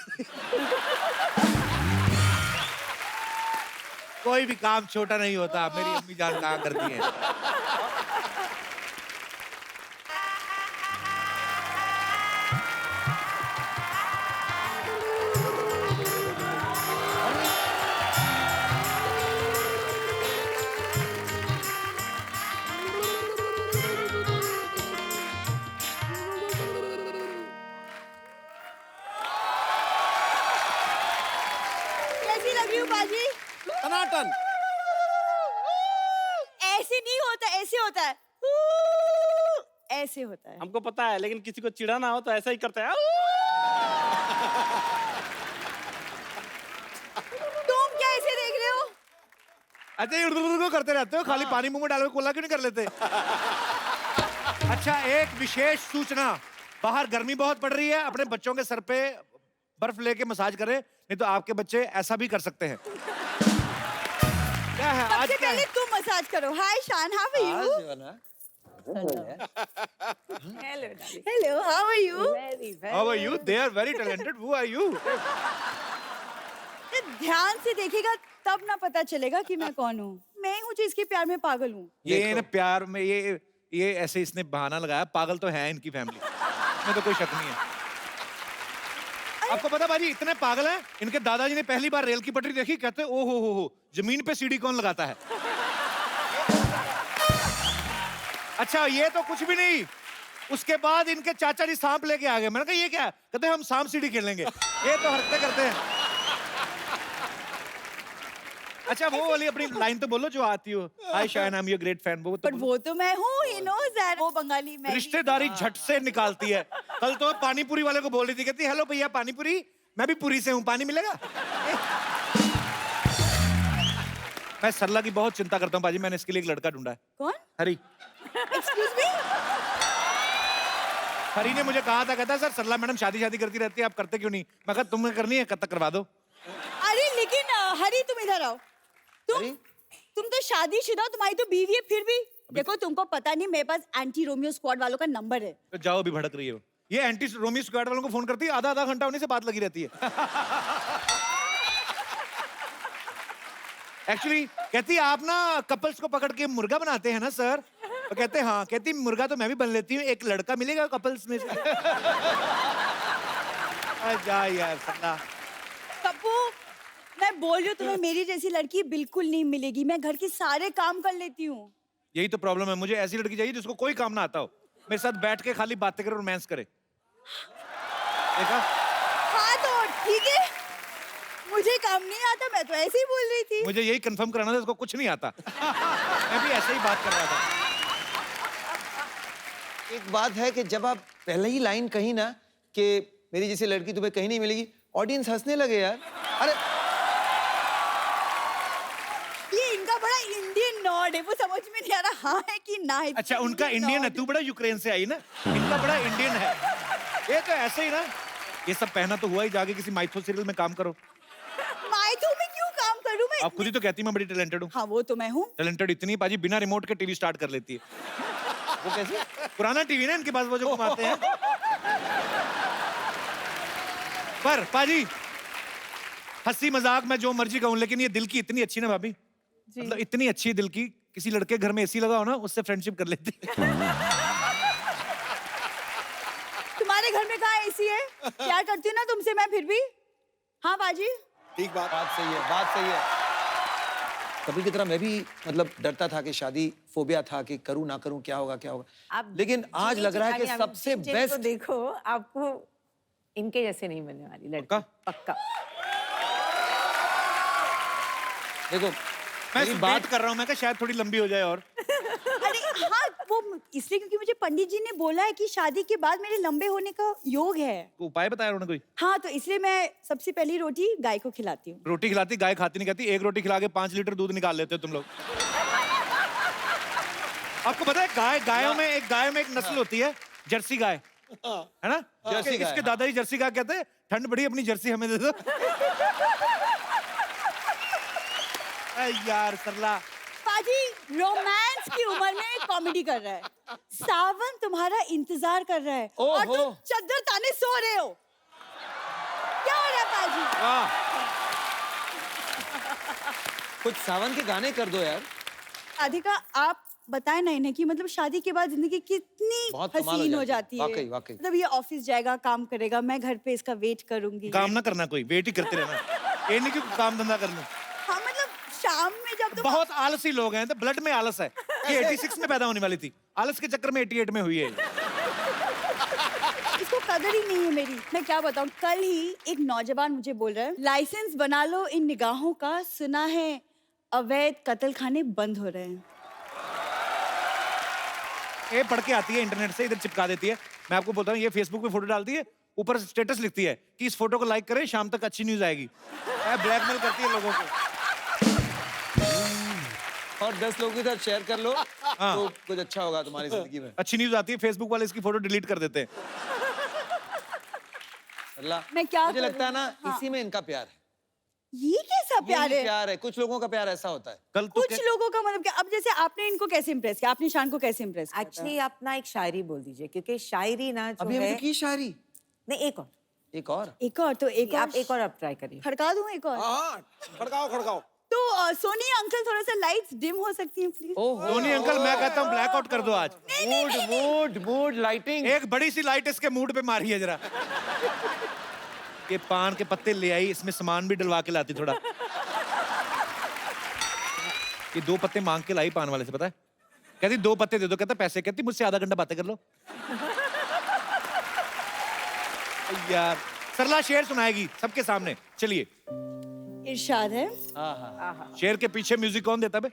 कोई भी काम छोटा नहीं होता, मेरी अम्मी जान कहाँ करती हैं। कैसी लग रही हूँ बाजी? टनाटन। ऐसे नहीं होता, ऐसे होता है, ऐसे होता है। हमको पता है, लेकिन किसी को चिढ़ाना हो तो ऐसा ही करते हैं। तुम क्या ऐसे देख रहे हो? अच्छा ये को करते रहते हो, खाली पानी मुंह में डाल के कोला क्यों नहीं कर लेते? अच्छा एक विशेष सूचना, बाहर गर्मी बहुत पड़ रही है, अपने बच्चों के सर पे बर्फ लेके मसाज करें, नहीं तो आपके बच्चे ऐसा भी कर सकते हैं। क्या है आज सबसे क्या पहले है? तुम मसाज करो। Hi Shaan, how are you? Hello darling. Hello, how are you? How are you? They are very talented. Who are you? ध्यान से देखेगा तब ना पता चलेगा कि मैं कौन हूँ। मैं हूँ जो इसके प्यार में पागल हूँ। ये ना प्यार में ये ऐसे इसने बहाना लगाया, पागल तो है इनकी फैमिली, इसमें तो कोई शक नहीं है। आपको पता बाजी इतने पागल हैं, इनके दादाजी ने पहली बार रेल की पटरी देखी, कहते ओ हो जमीन पे सीढ़ी कौन लगाता है? अच्छा ये तो कुछ भी नहीं, उसके बाद इनके चाचा जी सांप लेके आ गए। मैंने कहा ये क्या? कहते हम सांप सीढ़ी खेलेंगे। ये तो हरकतें करते हैं। अच्छा वो वाली अपनी लाइन तो बोलो जो आती हो, hi Shayan I am your great fan. वो तो पर वो तो मैं हूँ, ही नोज़ दैट। वो बंगाली मैं ही रिश्तेदारी हूँ। झट से निकालती है। कल तो पानी पूरी वाले को बोल रही थी, कहती हेलो भैया पानी पूरी, मैं भी पूरी से हूँ, पानी मिलेगा? मैं सरला की बहुत चिंता करता हूँ पाजी, मैंने इसके लिए एक लड़का ढूंढा है। कौन? हरी। Excuse me? हरी ने मुझे कहा था, कहता सर सरला मैडम शादी करती रहती है, आप करते क्यों नहीं? मैं कहा तुम्हें करनी है, कब तक करवा दो। अरे लेकिन हरी तुम इधर आओ। तुम तो शादीशुदा, तुम्हारी तो बीवी है, फिर भी देखो तुमको पता नहीं मेरे पास एंटी रोमियो स्क्वाड वालों का नंबर है। तो जाओ, अभी भड़क रही है वो। ये एंटी रोमियो स्क्वाड वालों को फोन करती है, आधा घंटा उन्हीं से बात लगी रहती है। एक्चुअली कहती है आप ना कपल्स को पकड़ के मुर्गा बनाते हैं ना सर? तो कहते हैं हाँ। कहती मुर्गा तो मैं भी बन लेती हूँ, एक लड़का मिलेगा कपल्स में से। जा यार सरला। पप्पू, मैं बोल रही हूँ तुम्हें मेरी जैसी लड़की बिल्कुल नहीं मिलेगी। मैं घर के सारे काम कर लेती हूँ। यही तो प्रॉब्लम है, मुझे ऐसी लड़की चाहिए जिसको कोई काम ना आता हो, मेरे साथ बैठ के खाली बातें करे, रोमांस करे। देखा? हाँ तो ठीक है, मुझे काम नहीं आता, मैं तो ऐसे ही बोल रही थी। मुझे यही कंफर्म कराना था, इसको कुछ नहीं आता। मैं भी ऐसे ही बात कर रहा था। एक बात है कि जब आप पहले ही लाइन कही ना कि मेरी जैसी लड़की तुम्हें कहीं नहीं मिलेगी, ऑडियंस हंसने लगे यार। अरे ये इनका बड़ा इंडियन नॉड है, वो समझ में नहीं आ रहा हाँ है कि ना है। अच्छा उनका इंडियन है, तू बड़ा यूक्रेन से आई ना, इनका बड़ा इंडियन है। ये तो ऐसे ही ना, ये सब पहना तो हुआ ही, जाके किसी माइथो सीरियल में काम करो। माइथो में क्यों काम करूं मैं? आप खुद ही तो कहती मैं बड़ी टैलेंटेड हूँ। हाँ वो तो मैं हूँ। टैलेंटेड इतनी पाजी बिना रिमोट के टीवी स्टार्ट कर लेती है। वो कैसे? पुराना टीवी ना इनके पास, वो जो घुमाते हैं। पर पाजी हंसी मजाक मैं जो मर्जी कहूं, लेकिन ये दिल की इतनी अच्छी ना भाभी, मतलब इतनी अच्छी दिल की, किसी लड़के घर में एसी लगा हो ना, उससे फ्रेंडशिप कर लेती। तुम्हारे घर में कहाँ एसी है? प्यार करती हूँ ना तुमसे मैं फिर भी। हाँ बाजी। ठीक बात। बात सही है, बात सही है। कभी की तरह मैं भी मतलब डरता था कि शादी फोबिया था कि करूं ना करूं, क्या होगा क्या होगा। आप लेकिन आज लग रहा है कि सबसे जिनको बेस्ट। देखो आपको इनके जैसे नहीं मिलने वाली लड़की। पक्का? पक्का। मैं देखो मेरी बात कर रहा हूँ, मैं कहा शायद थोड़ी लंबी हो जाए और। अरे हाँ वो इसलिए क्योंकि मुझे पंडित जी ने बोला है कि शादी के बाद मेरे लंबे होने का योग है। उपाय बताया उन्होंने कोई? हाँ तो इसलिए मैं सबसे पहली रोटी गाय को खिलाती हूँ। रोटी खिलाती, गाय खाती नहीं कहती। एक रोटी खिला के 5 लीटर दूध निकाल लेते हो तुम लोग। आपको पता है गायों में एक नस्ल होती है जर्सी गाय, है ना? जर्सी गाय, इसके हाँ। दादाजी जर्सी गाय कहते हैं, ठंड बड़ी अपनी जर्सी हमें दे दो। यार सरला पाजी रोमांस की उम्र में कॉमेडी कर रहा है। सावन तुम्हारा इंतजार कर रहा है और तुम ओहो। चद्दर ताने सो रहे हो। क्या हो रहा है पाजी? वाह, कुछ सावन के गाने कर दो यार। राधिका आप बताएं ना इन्हें कि मतलब शादी के बाद जिंदगी कितनी बहुत कमाल हसीन हो हो जाती जाती है। है। वाकई, वाकई। मतलब ये ऑफिस जाएगा, काम करेगा, मैं घर पे इसका वेट करूंगी। काम ना करना, कोई वेट ही करते रहना। ये नहीं कि काम धंधा कर लूं। हाँ मतलब शाम में जब तुम बहुत आलसी लोग हैं, तो ब्लड में आलस है। ये 86 में पैदा होने वाली थी, आलस के चक्कर में 88 में हुई है। इसको कदर ही नहीं है मेरी। मैं क्या बताऊं, कल ही एक नौजवान मुझे बोल रहा है लाइसेंस बना लो इन निगाहों का, सुना है अवैध कत्ल खाने बंद हो रहे हैं। ये पढ़ के आती है इंटरनेट से, इधर चिपका देती है। मैं आपको बोलता हूँ, ये फेसबुक पे फोटो डालती है, ऊपर स्टेटस लिखती है कि इस फोटो को लाइक करें, शाम तक अच्छी न्यूज आएगी। ब्लैकमेल करती है लोगों को। और 10 लोगों के साथ शेयर कर लो तो कुछ अच्छा होगा तुम्हारी जिंदगी में। अच्छी न्यूज आती है, फेसबुक वाले इसकी फोटो डिलीट कर देते हैं। अल्लाह, मैं क्या मुझे लगता है ना करूं? हाँ। इसी में इनका प्यार है। ये कैसा प्यार यही है? प्यार है। कुछ लोगों का प्यार ऐसा होता है। कल तो कुछ लोगों का मतलब क्या? अब जैसे आपने इनको कैसे इम्प्रेस किया, आपने शान को कैसे इम्प्रेस किया? एक्चुअली आप ना एक शायरी बोल दीजिए क्योंकि शायरी ना जो अभी है हमने की शायरी। नहीं एक और एक और एक और तो एक और आप एक और आप ट्राई करिए। खड़का दूं एक और? हाँ खड़काओ खड़काओ। तो सोनी अंकल थोड़ा सा लाइट्स डिम हो सकती हैं प्लीज? ओहो, धोनी अंकल, मैं कहता हूँ ब्लैकआउट कर दो आज। Mood lighting. एक बड़ी सी लाइट इसके मूड पे मारी है जरा। ये पान के पत्ते ले आई, इसमें सामान भी डलवा के लाती थोड़ा। ये 2 पत्ते मांग के लाई पान वाले से, पता है? कहती 2 पत्ते दे दो, कहता पैसे। कहती मुझसे आधा घंटा बातें कर लो। यार सरला शेर सुनाएगी सबके सामने, चलिए। इरशाद है, शेर के पीछे म्यूजिक कौन देता बे?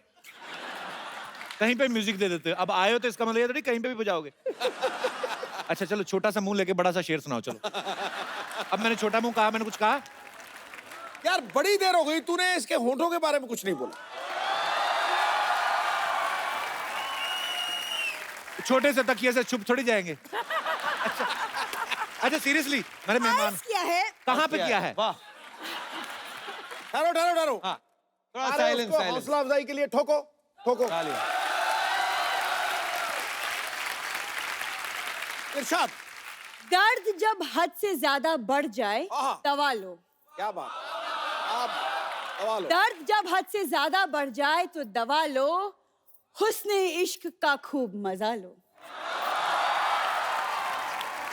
कहीं पे म्यूजिक दे देते हो। अब आए हो तो इसका मतलब ये थोड़ी कहीं पे भी बजाओगे। अच्छा चलो, छोटा सा मुंह लेके बड़ा सा शेर सुनाओ चलो। अब मैंने छोटा मुंह कहा, मैंने कुछ कहा? यार बड़ी देर हो गई, तूने इसके होठों के बारे में कुछ नहीं बोला। छोटे से तकिए से छुप थोड़ी जाएंगे। अच्छा अच्छा सीरियसली मेरे मेहमान क्या है? कहाँ पे किया है? वाह, ठहरो ठहरो ठहरो। हाँ, थोड़ा अरे साइलेंस, उसको साइलेंस। हौसला अफजाई के लिए ठोको ठोको। तालियां। इरशाद। दर्द जब हद से ज्यादा बढ़ जाए आहा। दवा लो। क्या बात, आप दवा लो। दर्द जब हद से ज्यादा बढ़ जाए तो दवा लो, हुस्न इश्क का खूब मजा लो।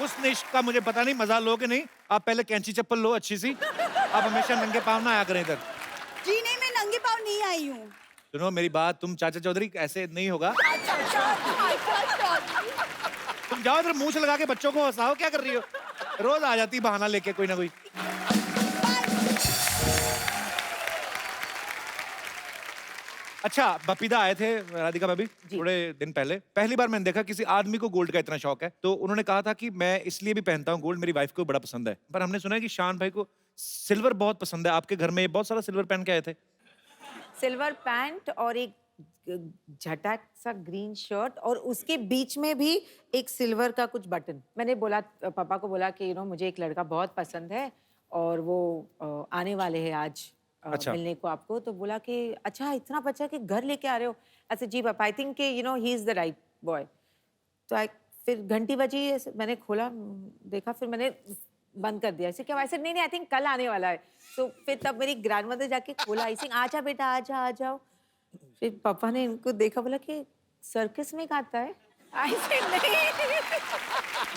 उस इश्क का मुझे पता नहीं, मजा लो कि नहीं। आप पहले कैंची चप्पल लो अच्छी सी। आप हमेशा नंगे पाँव ना आया करें इधर। जी नहीं, मैं नंगे पाँव नहीं आई हूँ। सुनो मेरी बात, तुम चाचा चौधरी ऐसे नहीं होगा। तुम जाओ इधर मूंछ लगा के बच्चों को हंसाओ, क्या कर रही हो? रोज आ जाती बहाना लेके कोई ना कोई। अच्छा बपीदा आए थे राधिका भाभी थोड़े दिन पहले। पहली बार मैंने देखा किसी आदमी को गोल्ड का इतना शौक है। तो उन्होंने कहा था कि मैं इसलिए भी पहनता हूँ गोल्ड, मेरी वाइफ को बड़ा पसंद है। पर हमने सुना है कि शान भाई को सिल्वर बहुत पसंद है। आपके घर में बहुत सारा सिल्वर पहन के आए थे। सिल्वर पैंट और एक झटक सा ग्रीन शर्ट और उसके बीच में भी एक सिल्वर का कुछ बटन। मैंने बोला, पापा को बोला कि मुझे एक लड़का बहुत पसंद है और वो आने वाले हैं आज अच्छा। मिलने को आपको। तो बोला कि अच्छा इतना बच्चा कि घर लेके आ रहे हो। अच्छा जी पापा, I think he is the right boy. तो फिर घंटी बजी, मैंने खोला देखा, फिर मैंने बंद कर दिया। ऐसे क्या? ऐसे नहीं, आई थिंक कल आने वाला है। तो फिर तब मेरी ग्रैंडमदर जाके खोला, आई थिंक आजा बेटा आजा आ जाओ। फिर पापा ने इनको देखा, बोला कि सर्कस में खाता है। आई सेड नहीं।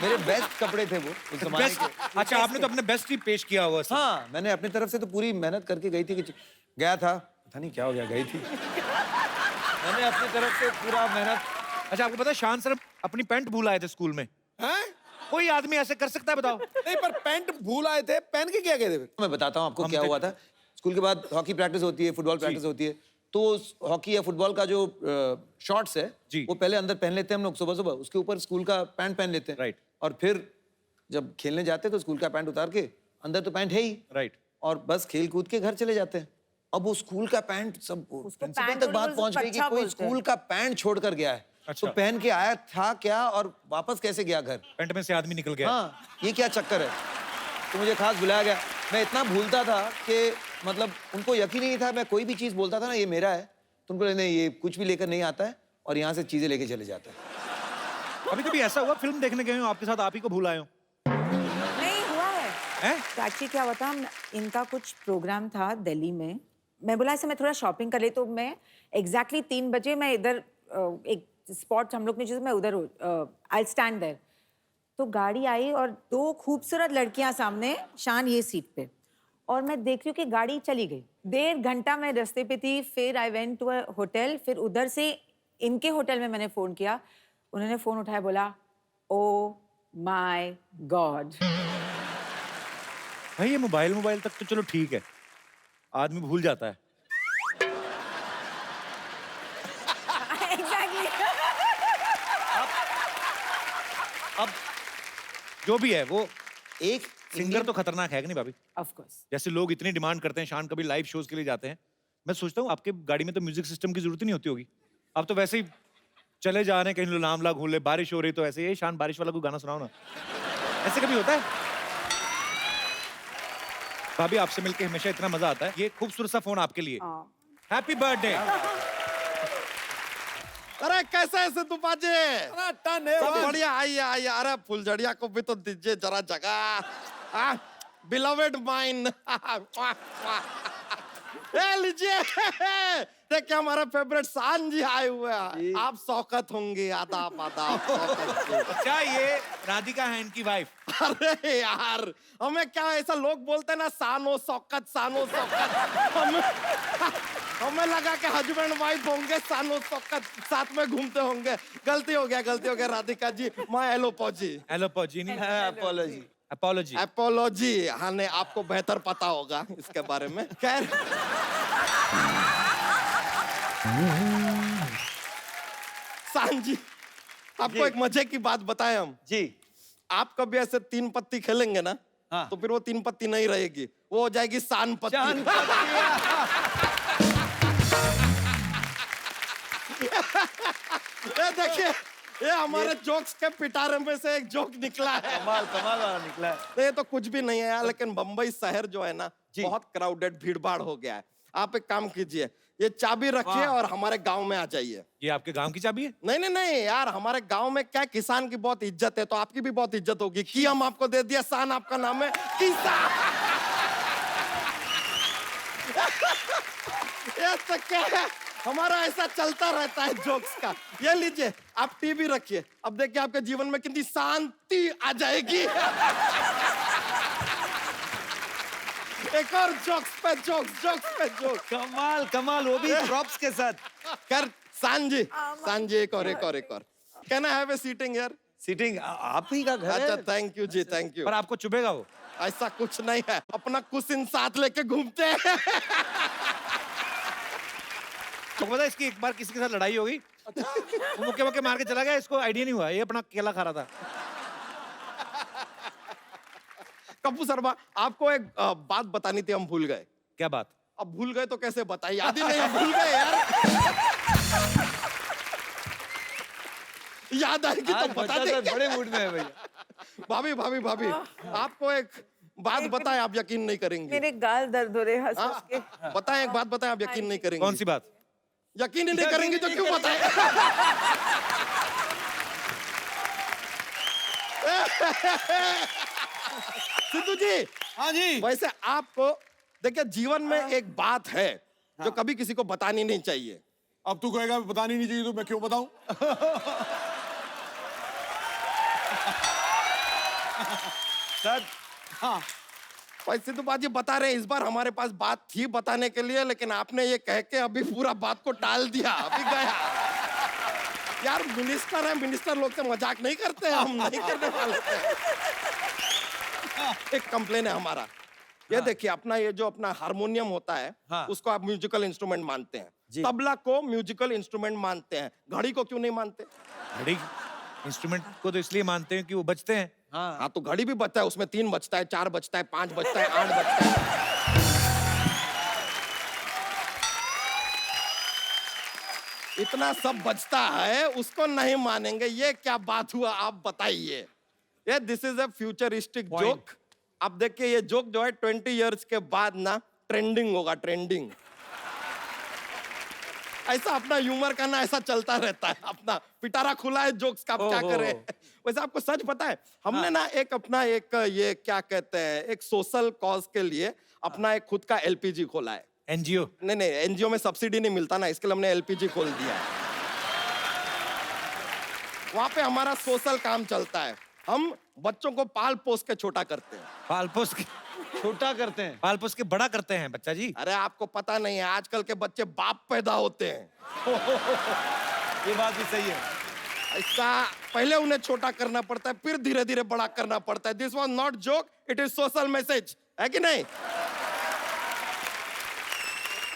मेरे बेस्ट कपड़े थे वो उस जमाने बेस्ट। के। अच्छा आपने तो अपने बेस्ट ही पेश किया हुआ। हाँ, मैंने अपनी तरफ से तो पूरी मेहनत करके गई थी कि गया था, पता नहीं क्या हो गया, गई थी। मैंने अपनी तरफ से पूरा मेहनत। अच्छा आपको पता है शान सर अपनी पैंट भूल आए थे स्कूल में। हैं? कोई आदमी ऐसे कर सकता है बताओ? नहीं पर पैंट भूल आए थे, पहन के क्या गए थे फिर? मैं बताता हूँ आपको हम क्या तक- हुआ था। स्कूल के बाद हॉकी प्रैक्टिस होती है, फुटबॉल प्रैक्टिस होती है। तो हॉकी या फुटबॉल का जो शॉर्ट्स है जी। वो पहले अंदर पहन लेते हैं हम लोग सुबह सुबह, उसके ऊपर स्कूल का पैंट पहन लेते हैं। राइट। और फिर जब खेलने जाते हैं तो स्कूल का पैंट उतार के, अंदर तो पैंट है ही, राइट। और बस खेल कूद के घर चले जाते हैं। अब वो स्कूल का पैंट सब प्रिंसिपल पैंट तक और बात वो पहुंच गई कि कच्छा कोई बोलते हैं। स्कूल का पैंट छोड़ कर गया है। अच्छा। तो पहन के आया था क्या और वापस कैसे गया घर? पैंट में से आदमी निकल गया। हाँ, ये क्या चक्कर है? तो मुझे खास बुलाया गया। मैं इतना भूलता था कि मतलब उनको यकीन ही नहीं था, मैं कोई भी चीज़ बोलता था ना ये मेरा है, तो उनको नहीं, ये कुछ भी लेकर नहीं आता है और यहाँ से चीज़ें लेके चले जाता है। अभी कभी ऐसा हुआ फिल्म देखने गए हो आपके साथ आप ही को भूल आए हो? नहीं हुआ है। हैं? तो एक्चुअली क्या हुआ था, इनका कुछ प्रोग्राम था दिल्ली में। मैं बोला ऐसे मैं थोड़ा शॉपिंग कर ले, तो मैं एग्जैक्टली 3 बजे मैं इधर एक स्पॉट हम लोग ने, मैं उधर आई स्टैंड देयर। तो गाड़ी आई और 2 खूबसूरत लड़कियां सामने, शान ये सीट पे, और मैं देख रही हूँ कि गाड़ी चली गई। 1.5 घंटा मैं रास्ते पे थी। फिर I went to a hotel, फिर उधर से इनके होटल में मैंने फ़ोन किया। उन्होंने फ़ोन उठाया, बोला ओ माय गॉड। भाई ये मोबाइल तक तो चलो ठीक है, आदमी भूल जाता है। एग्जैक्टली। अब जो भी है वो एक सिंगर तो खतरनाक है कि नहीं भाभी? Of course. जैसे लोग इतनी डिमांड करते हैं, शान कभी लाइव शोज के लिए जाते हैं। मैं सोचता हूँ आपके गाड़ी में तो म्यूजिक सिस्टम की जरूरत ही नहीं होती होगी। आप तो वैसे ही चले जा रहे हैं कहीं, नाम ला घूम ले, बारिश हो रही तो ऐसे, ये शान बारिश वाला कोई गाना सुनाओ ना। ऐसे कभी होता है? भाभी आपसे मिलके हमेशा इतना मजा आता है। ये खूबसूरत सा फोन आपके लिए। Happy birthday. अरे कैसे है सिद्धू पाजी? अरे टन है सब वन। बढ़िया, आइए आइए। अरे फुलझड़िया को भी तो दीजिए जरा जगह। Beloved mine. ए लीजिए, देखिए हमारे फेवरेट शान जी आए हुए हैं। आप शौकत होंगे, आदाब आदाब। शौकत जी। क्या ये राधिका है इनकी वाइफ? अरे यार, हमें क्या ऐसा लोग बोलते हैं ना, सानो शौकत सानो शौकत। हमें लगा कि हस्बैंड वाइफ होंगे, सानो शौकत साथ में घूमते होंगे। गलती हो गया राधिका जी। मैं एलोपॉजी। एलोपॉजी नहीं, अपॉलॉजी। अपॉलॉजी। एपोलॉजी। हाँ ने आपको बेहतर पता होगा इसके बारे में। खैर, शान जी, आपको एक मजे की बात बताएं हम। जी। आप कभी ऐसे 3 पत्ती खेलेंगे ना, हाँ। तो फिर वो 3 पत्ती नहीं रहेगी, वो हो जाएगी शान पत्ती। शान ये देखिए, ये हमारे जोक्स के पिटारे में से एक जोक निकला है। कमाल कमाल वाला निकला है। ये तो कुछ भी नहीं है यार, लेकिन बंबई शहर जो है ना बहुत क्राउडेड भीड़ भाड़ हो गया है। आप एक काम कीजिए, ये चाबी रखिए और हमारे गांव में आ जाइए। ये आपके गांव की चाबी है? नहीं नहीं नहीं यार, हमारे गांव में क्या किसान की बहुत इज्जत है, तो आपकी भी बहुत इज्जत होगी। की हम आपको दे दिया, सान आपका नाम है किसान। ये तो क्या है, हमारा ऐसा चलता रहता है जोक्स का। ये लीजिए, आप टीवी रखिए, अब देखिए आपके जीवन में कितनी शांति आ जाएगी। एक और जोक्स पे जोक्स। कमाल कमाल, वो भी प्रॉप्स के साथ। कर सांजी एक और। Can I have a seating यार? सीटिंग आप ही का घर अच्छा, है। थैंक यू जी, थैंक यू। पर आपको चुभेगा वो? ऐसा कुछ नहीं है, अपना कुछ साथ लेके घूमते हैं। तो पता है, इसकी एक बार किसी के साथ लड़ाई हो गई, वो मुक्के मार के चला गया, इसको आइडिया नहीं हुआ, ये अपना केला खा रहा था। कप्पू शर्मा, आपको एक बात बतानी थी, हम भूल गए। क्या बात? अब भूल गए तो कैसे बताइए, याद ही नहीं, हम भूल गए यार। याद आएगी तो आज बता बच्चा देंगे। तो बड़े मूड में है भैया। भाभी, आपको एक बात बताएं, आप यकीन नहीं करेंगे। मेरे गाल दर्द हो रहे हैं हंस हंस हाँ, के। बताएं, एक बात बताएं, आप यकीन नहीं करेंगे। कौन सी बात? यकीन ही नहीं करेंगे तो क्यों बताएं? सिद्धू जी। हाँ जी। वैसे आपको देखिए, जीवन में एक बात है जो कभी किसी को बतानी नहीं चाहिए। अब तू कहेगा बतानी नहीं चाहिए तो मैं क्यों बताऊं? सर हाँ, वैसे तो बात ये बता रहे हैं, इस बार हमारे पास बात थी बताने के लिए, लेकिन आपने ये कह के अभी पूरा बात को टाल दिया, अभी गया। यार मिनिस्टर है, मिनिस्टर लोग से मजाक नहीं करते हैं, हम नहीं करने वाले हैं। एक कंप्लेन है हमारा, ये देखिए, अपना ये जो अपना हारमोनियम होता है, हाँ। उसको आप म्यूजिकल इंस्ट्रूमेंट मानते हैं, जी। तबला को म्यूजिकल इंस्ट्रूमेंट मानते हैं, घड़ी को क्यों नहीं मानते? घड़ी इंस्ट्रूमेंट को तो इसलिए मानते हैं कि वो बजते हैं। हाँ, तो घड़ी भी बजता है, उसमें 3 बजता है, 4 बजता है, 5 बजता है, 8 बजता है। इतना सब बजता है, उसको नहीं मानेंगे, ये क्या बात हुआ, आप बताइए। ये this is a futuristic joke. अब देखिए, ये जोक जो है 20 इयर्स के बाद ना ट्रेंडिंग होगा, ट्रेंडिंग। ऐसा अपना ह्यूमर का ना ऐसा चलता रहता है, अपना पिटारा खुला है जोक्स का, आप क्या करें। वैसे आपको सच पता है, हमने ना एक अपना एक ये क्या कहते हैं, एक सोशल कॉज के लिए अपना एक खुद का एलपीजी खोला है। एनजीओ? नहीं, एनजीओ में सब्सिडी नहीं मिलता ना, इसके लिए हमने एलपीजी खोल दिया है। वहां पे हमारा सोशल काम चलता है, हम बच्चों को पाल पोस के छोटा करते हैं। पाल पोस के छोटा करते हैं? पाल पोस के बड़ा करते हैं बच्चा जी। अरे आपको पता नहीं है, आजकल के बच्चे बाप पैदा होते हैं। ये बात भी सही है। ऐसा पहले उन्हें छोटा करना पड़ता है, फिर धीरे धीरे बड़ा करना पड़ता है। This was not joke, it is social message, है कि नहीं?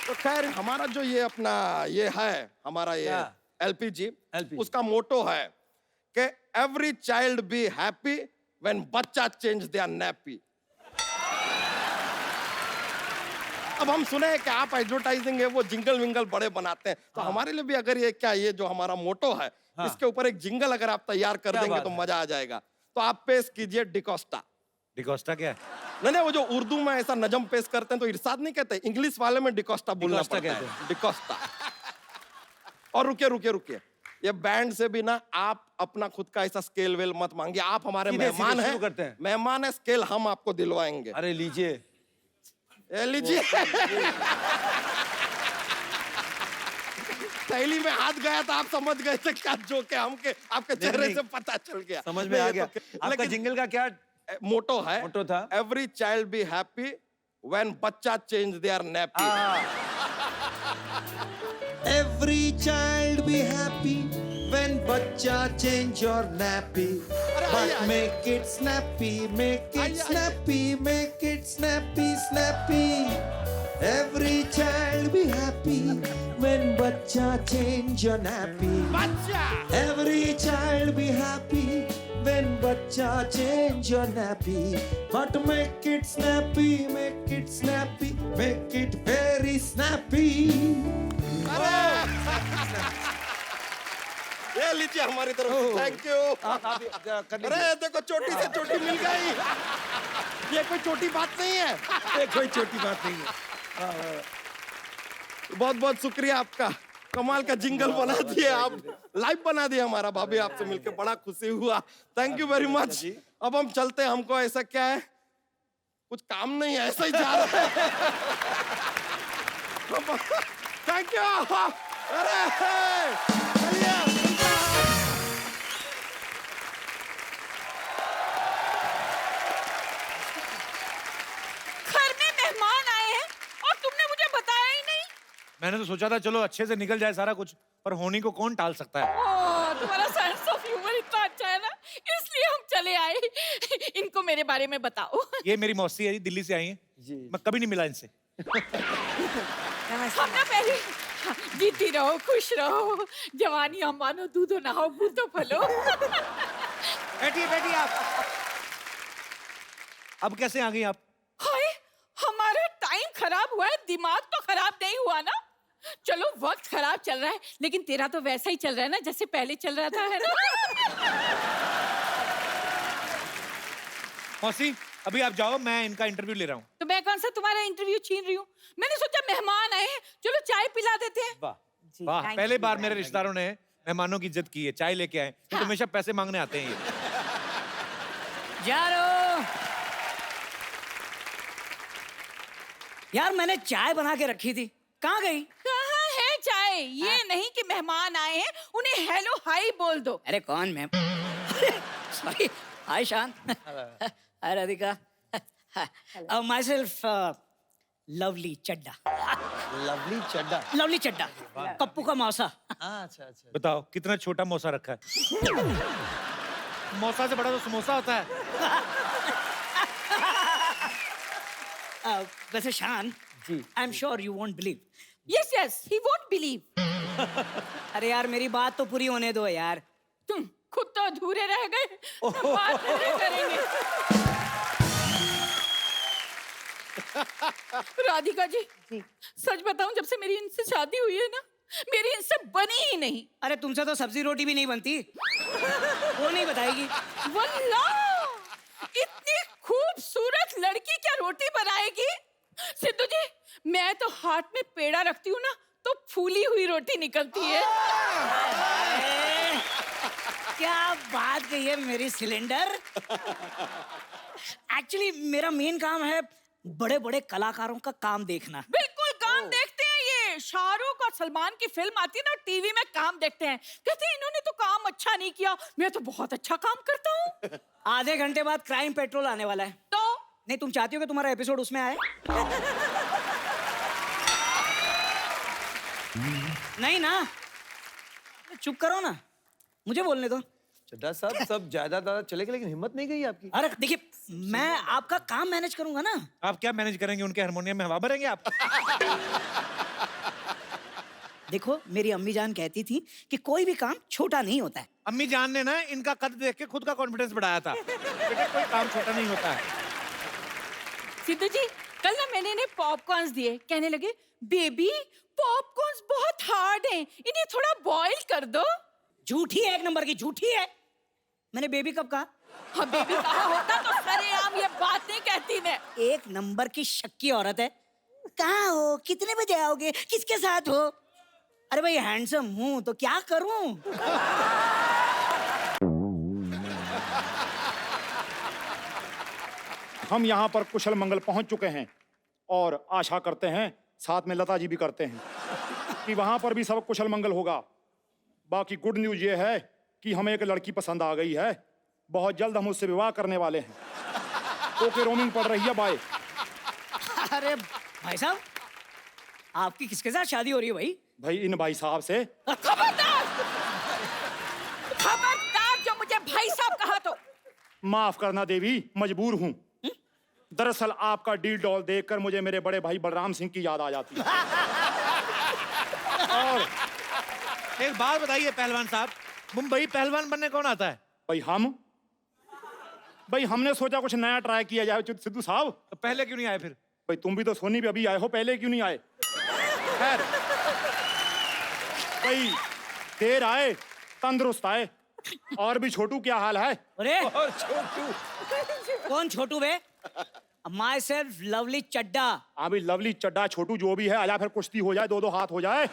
तो खैर, हमारा जो ये अपना ये है, हमारा ये एलपीजी, उसका मोटो है कि every child be happy when बच्चा चेंज देयर नैपी। अब हम सुने हैं कि आप एडवर्टाइजिंग है वो जिंगल विंगल बड़े बनाते हैं, तो हमारे लिए भी अगर ये क्या, ये जो हमारा मोटो है, इसके ऊपर एक जिंगल अगर आप तैयार कर देंगे तो मजा आ जाएगा। तो आप पेश कीजिए डिकोस्टा। डिकोस्टा क्या है? नहीं, वो जो उर्दू में ऐसा नजम पेश करते हैं तो इरशाद नहीं कहते, इंग्लिश वाले में डिकोस्टा बोलना डिकोस्टा पड़ता कहते है, डिकोस्टा। और रुकिए, ये बैंड से भी ना आप अपना खुद का ऐसा स्केल वेल मत मांगिए, आप हमारे मेहमान शुरू करते हैं, हैं। मेहमान है, स्केल हम आपको दिलवाएंगे। अरे लीजिए। ये लीजिए। थैली में हाथ गया था, आप समझ गए थे क्या जोक है, हमके आपके चेहरे से पता चल गया, समझ में आ गया। आपका लेकिन जिंगल का क्या मोटो है? मोटो था every child be happy when बच्चा change their nappy. Every child be happy when bachcha change your nappy. But make it snappy, make it snappy, make it snappy, snappy. Every child be happy when bachcha change your nappy. Every child be happy when bachcha change your nappy. But make it snappy, make it snappy, make it very snappy. ये लीजिए हमारी तरफ से, thank you. कर लीजिए। अरे देखो चोटी से चोटी मिल गई। ये कोई छोटी बात नहीं है। ये कोई छोटी बात नहीं है। बहुत बहुत शुक्रिया आपका, कमाल का जिंगल बना दिए आप, लाइव बना दिया हमारा। भाभी आपसे मिलकर बड़ा खुशी हुआ, थैंक यू वेरी मच। अब हम चलते हैं, हमको ऐसा क्या है, कुछ काम नहीं है, ऐसा ही जा रहा है। Thank you. अरे चलिए। घर में मेहमान आए हैं और तुमने मुझे बताया ही नहीं। मैंने तो सोचा था चलो अच्छे से निकल जाए सारा कुछ, पर होनी को कौन टाल सकता है। ओह, तुम्हारा सेंस ऑफ ह्यूमर इतना अच्छा है ना, इसलिए हम चले आए। इनको मेरे बारे में बताओ। ये मेरी मौसी है, दिल्ली से आई है। मैं कभी नहीं मिला इनसे। हम ना पहले जीती रहो, खुश रहो, जवानी हम मानो दूधो नहाओ बूंदो फलो। बैठिए बैठिए आप। अब कैसे आ गई आप? हाय, हमारा टाइम खराब हुआ है, दिमाग तो खराब नहीं हुआ ना। चलो वक्त खराब चल रहा है, लेकिन तेरा तो वैसा ही चल रहा है ना जैसे पहले चल रहा था, है ना? मौसी अभी आप जाओ, मैं इनका इंटरव्यू ले रहा हूँ। तो मैं कौन सा तुम्हारा इंटरव्यू छीन रही हूँ? मैंने सोचा मेहमान आए हैं, चलो चाय पिला देते हैं। वाह वाह, पहले बार मेरे रिश्तेदारों ने मेहमानों की इज्जत की है, चाय लेके आए। तो हमेशा पैसे मांगने आते हैं ये। यारो यार, मैंने चाय बना के रखी थी, कहाँ गई? कहाँ है चाय? ये नहीं कि मेहमान आए हैं, उन्हें हेलो हाय बोल दो। अरे कौन ma'am? Sorry, hi Shaan, hi Radhika, myself Lovely Chadda. Lovely Chadda. Lovely Chadda, Kappu का मौसा। अच्छा अच्छा। बताओ कितना छोटा मौसा रखा है। मौसा से बड़ा तो समोसा होता है। वैसे Shaan ji, I am sure you won't believe. Yes yes, he won't believe. अरे यार मेरी बात तो पूरी होने दो यार। तुम खुद तो अधूरे रह गए, बात नहीं करेंगे। राधिका जी, सच बताऊं, जब से मेरी इनसे शादी हुई है ना, मेरी इनसे बनी ही नहीं। अरे तुमसे तो सब्जी रोटी भी नहीं बनती, वो नहीं बताएगी। वल्लाह, इतनी खूबसूरत लड़की क्या रोटी बनाएगी? सिद्धू जी, मैं तो हाथ में पेड़ा रखती हूँ ना, तो फूली हुई रोटी निकलती है। क्या बात कही है मेरी सिलेंडर। एक्चुअली मेरा मेन काम है बड़े बड़े कलाकारों का काम देखना। बिल्कुल काम देखते हैं ये। शाहरुख और सलमान की फिल्म आती है ना, टीवी में काम देखते हैं, कहते हैं इन्होंने तो काम अच्छा नहीं किया, मैं तो बहुत अच्छा काम करता हूँ। आधे घंटे बाद क्राइम पेट्रोल आने वाला है। तो नहीं, तुम चाहती हो कि तुम्हारा एपिसोड उसमें आए? नहीं ना, चुप करो ना, मुझे बोलने दो। चड्डा साहब सब ज्यादा चलेगा, लेकिन हिम्मत नहीं गई आपकी। अरे देखिए, मैं आपका काम मैनेज करूंगा ना। आप क्या मैनेज करेंगे? उनके हारमोनियम में हवा भरेंगे आप? देखो, मेरी अम्मी जान कहती थी कि कोई भी काम छोटा नहीं होता है। अम्मी जान ने ना इनका कद देख के खुद का कॉन्फिडेंस बढ़ाया था। बेटे कोई काम छोटा नहीं होता है। सिद्धू जी, कल ना मैंने इन्हें पॉपकॉर्न्स दिए, कहने लगे बेबी पॉपकॉर्न्स बहुत हार्ड हैं, इन्हें थोड़ा बॉईल कर दो। झूठी है, एक नंबर की झूठी है। मैंने बेबी कब कहा? हाँ, बेबी कहा होता तो सरेआम ये बात नहीं कहती मैं। एक नंबर की शक्की औरत है। कहाँ हो? कितने बजे आओगे? किसके साथ हो? अरे भाई हैंडसम हूँ तो क्या करूं? हम यहाँ पर कुशल मंगल पहुँच चुके हैं और आशा करते हैं, साथ में लता जी भी करते हैं, कि वहाँ पर भी सब कुशल मंगल होगा। बाकी गुड न्यूज ये है कि हमें एक लड़की पसंद आ गई है, बहुत जल्द हम उससे विवाह करने वाले हैं। ओके, रोमिंग पड़ रही है, बाय। अरे भाई साहब, आपकी किसके साथ शादी हो रही है भाई? भाई इन भाई साहब से। खबरदार, खबरदार, जो मुझे भाई साहब कहा तो। माफ करना देवी, मजबूर हूँ। दरअसल आपका डील डॉल देखकर मुझे मेरे बड़े भाई बलराम सिंह की याद आ जाती है। और एक बात बताइए पहलवान साहब, मुंबई पहलवान बनने कौन आता है? भाई हमने सोचा कुछ नया ट्राई किया जाए सिद्धू साहब। तो पहले क्यों नहीं आए फिर? भाई तुम भी तो सोनी पे अभी आए हो, पहले क्यों नहीं आए? खैर भाई, देर आए तंदुरुस्त है। और भी छोटू क्या हाल है? अरे कौन छोटू बे? माई सेल्फ लवली चड्डा। अभी लवली चड्डा छोटू जो भी है, आजा फिर कुश्ती हो जाए, 2-2 हाथ हो जाए।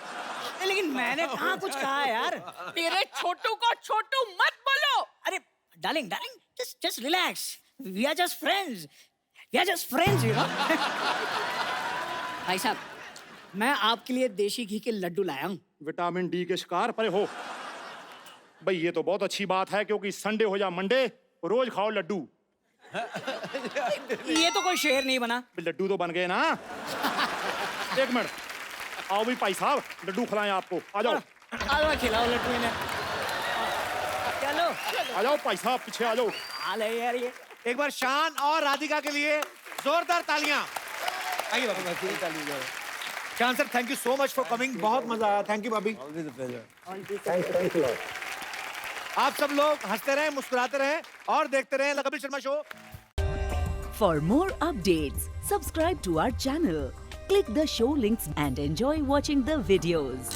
लेकिन मैंने कहाँ कुछ कहा है यार? मेरे छोटू को छोटू मत बोलो। अरे darling darling just relax. We are just friends. We are just friends, you know. भाई साहब, मैं आपके लिए देशी घी के लड्डू लाया हूँ। विटामिन डी के शिकार परे हो भाई, ये तो बहुत अच्छी बात है, क्योंकि संडे हो या मंडे रोज खाओ लड्डू। ये तो कोई शेर नहीं बना। लड्डू तो बन गए ना। एक मिनट, आओ भी भाई साहब, लड्डू खिलाएं आपको। आ जाओ आज खिलाओ लड्डू इन्हें। चलो आ जाओ भाई साहब, पीछे आ जाओ। हाल है यार ये। एक बार शान और राधिका के लिए जोरदार तालियां। आइए बाबू। शान sir, thank you so much for coming, बहुत मजा आया। थैंक यू भाभी। आप सब लोग हंसते रहें, मुस्कुराते रहें और देखते रहें the Kapil Sharma show. For more updates, subscribe to our channel, click the show links and enjoy watching the videos.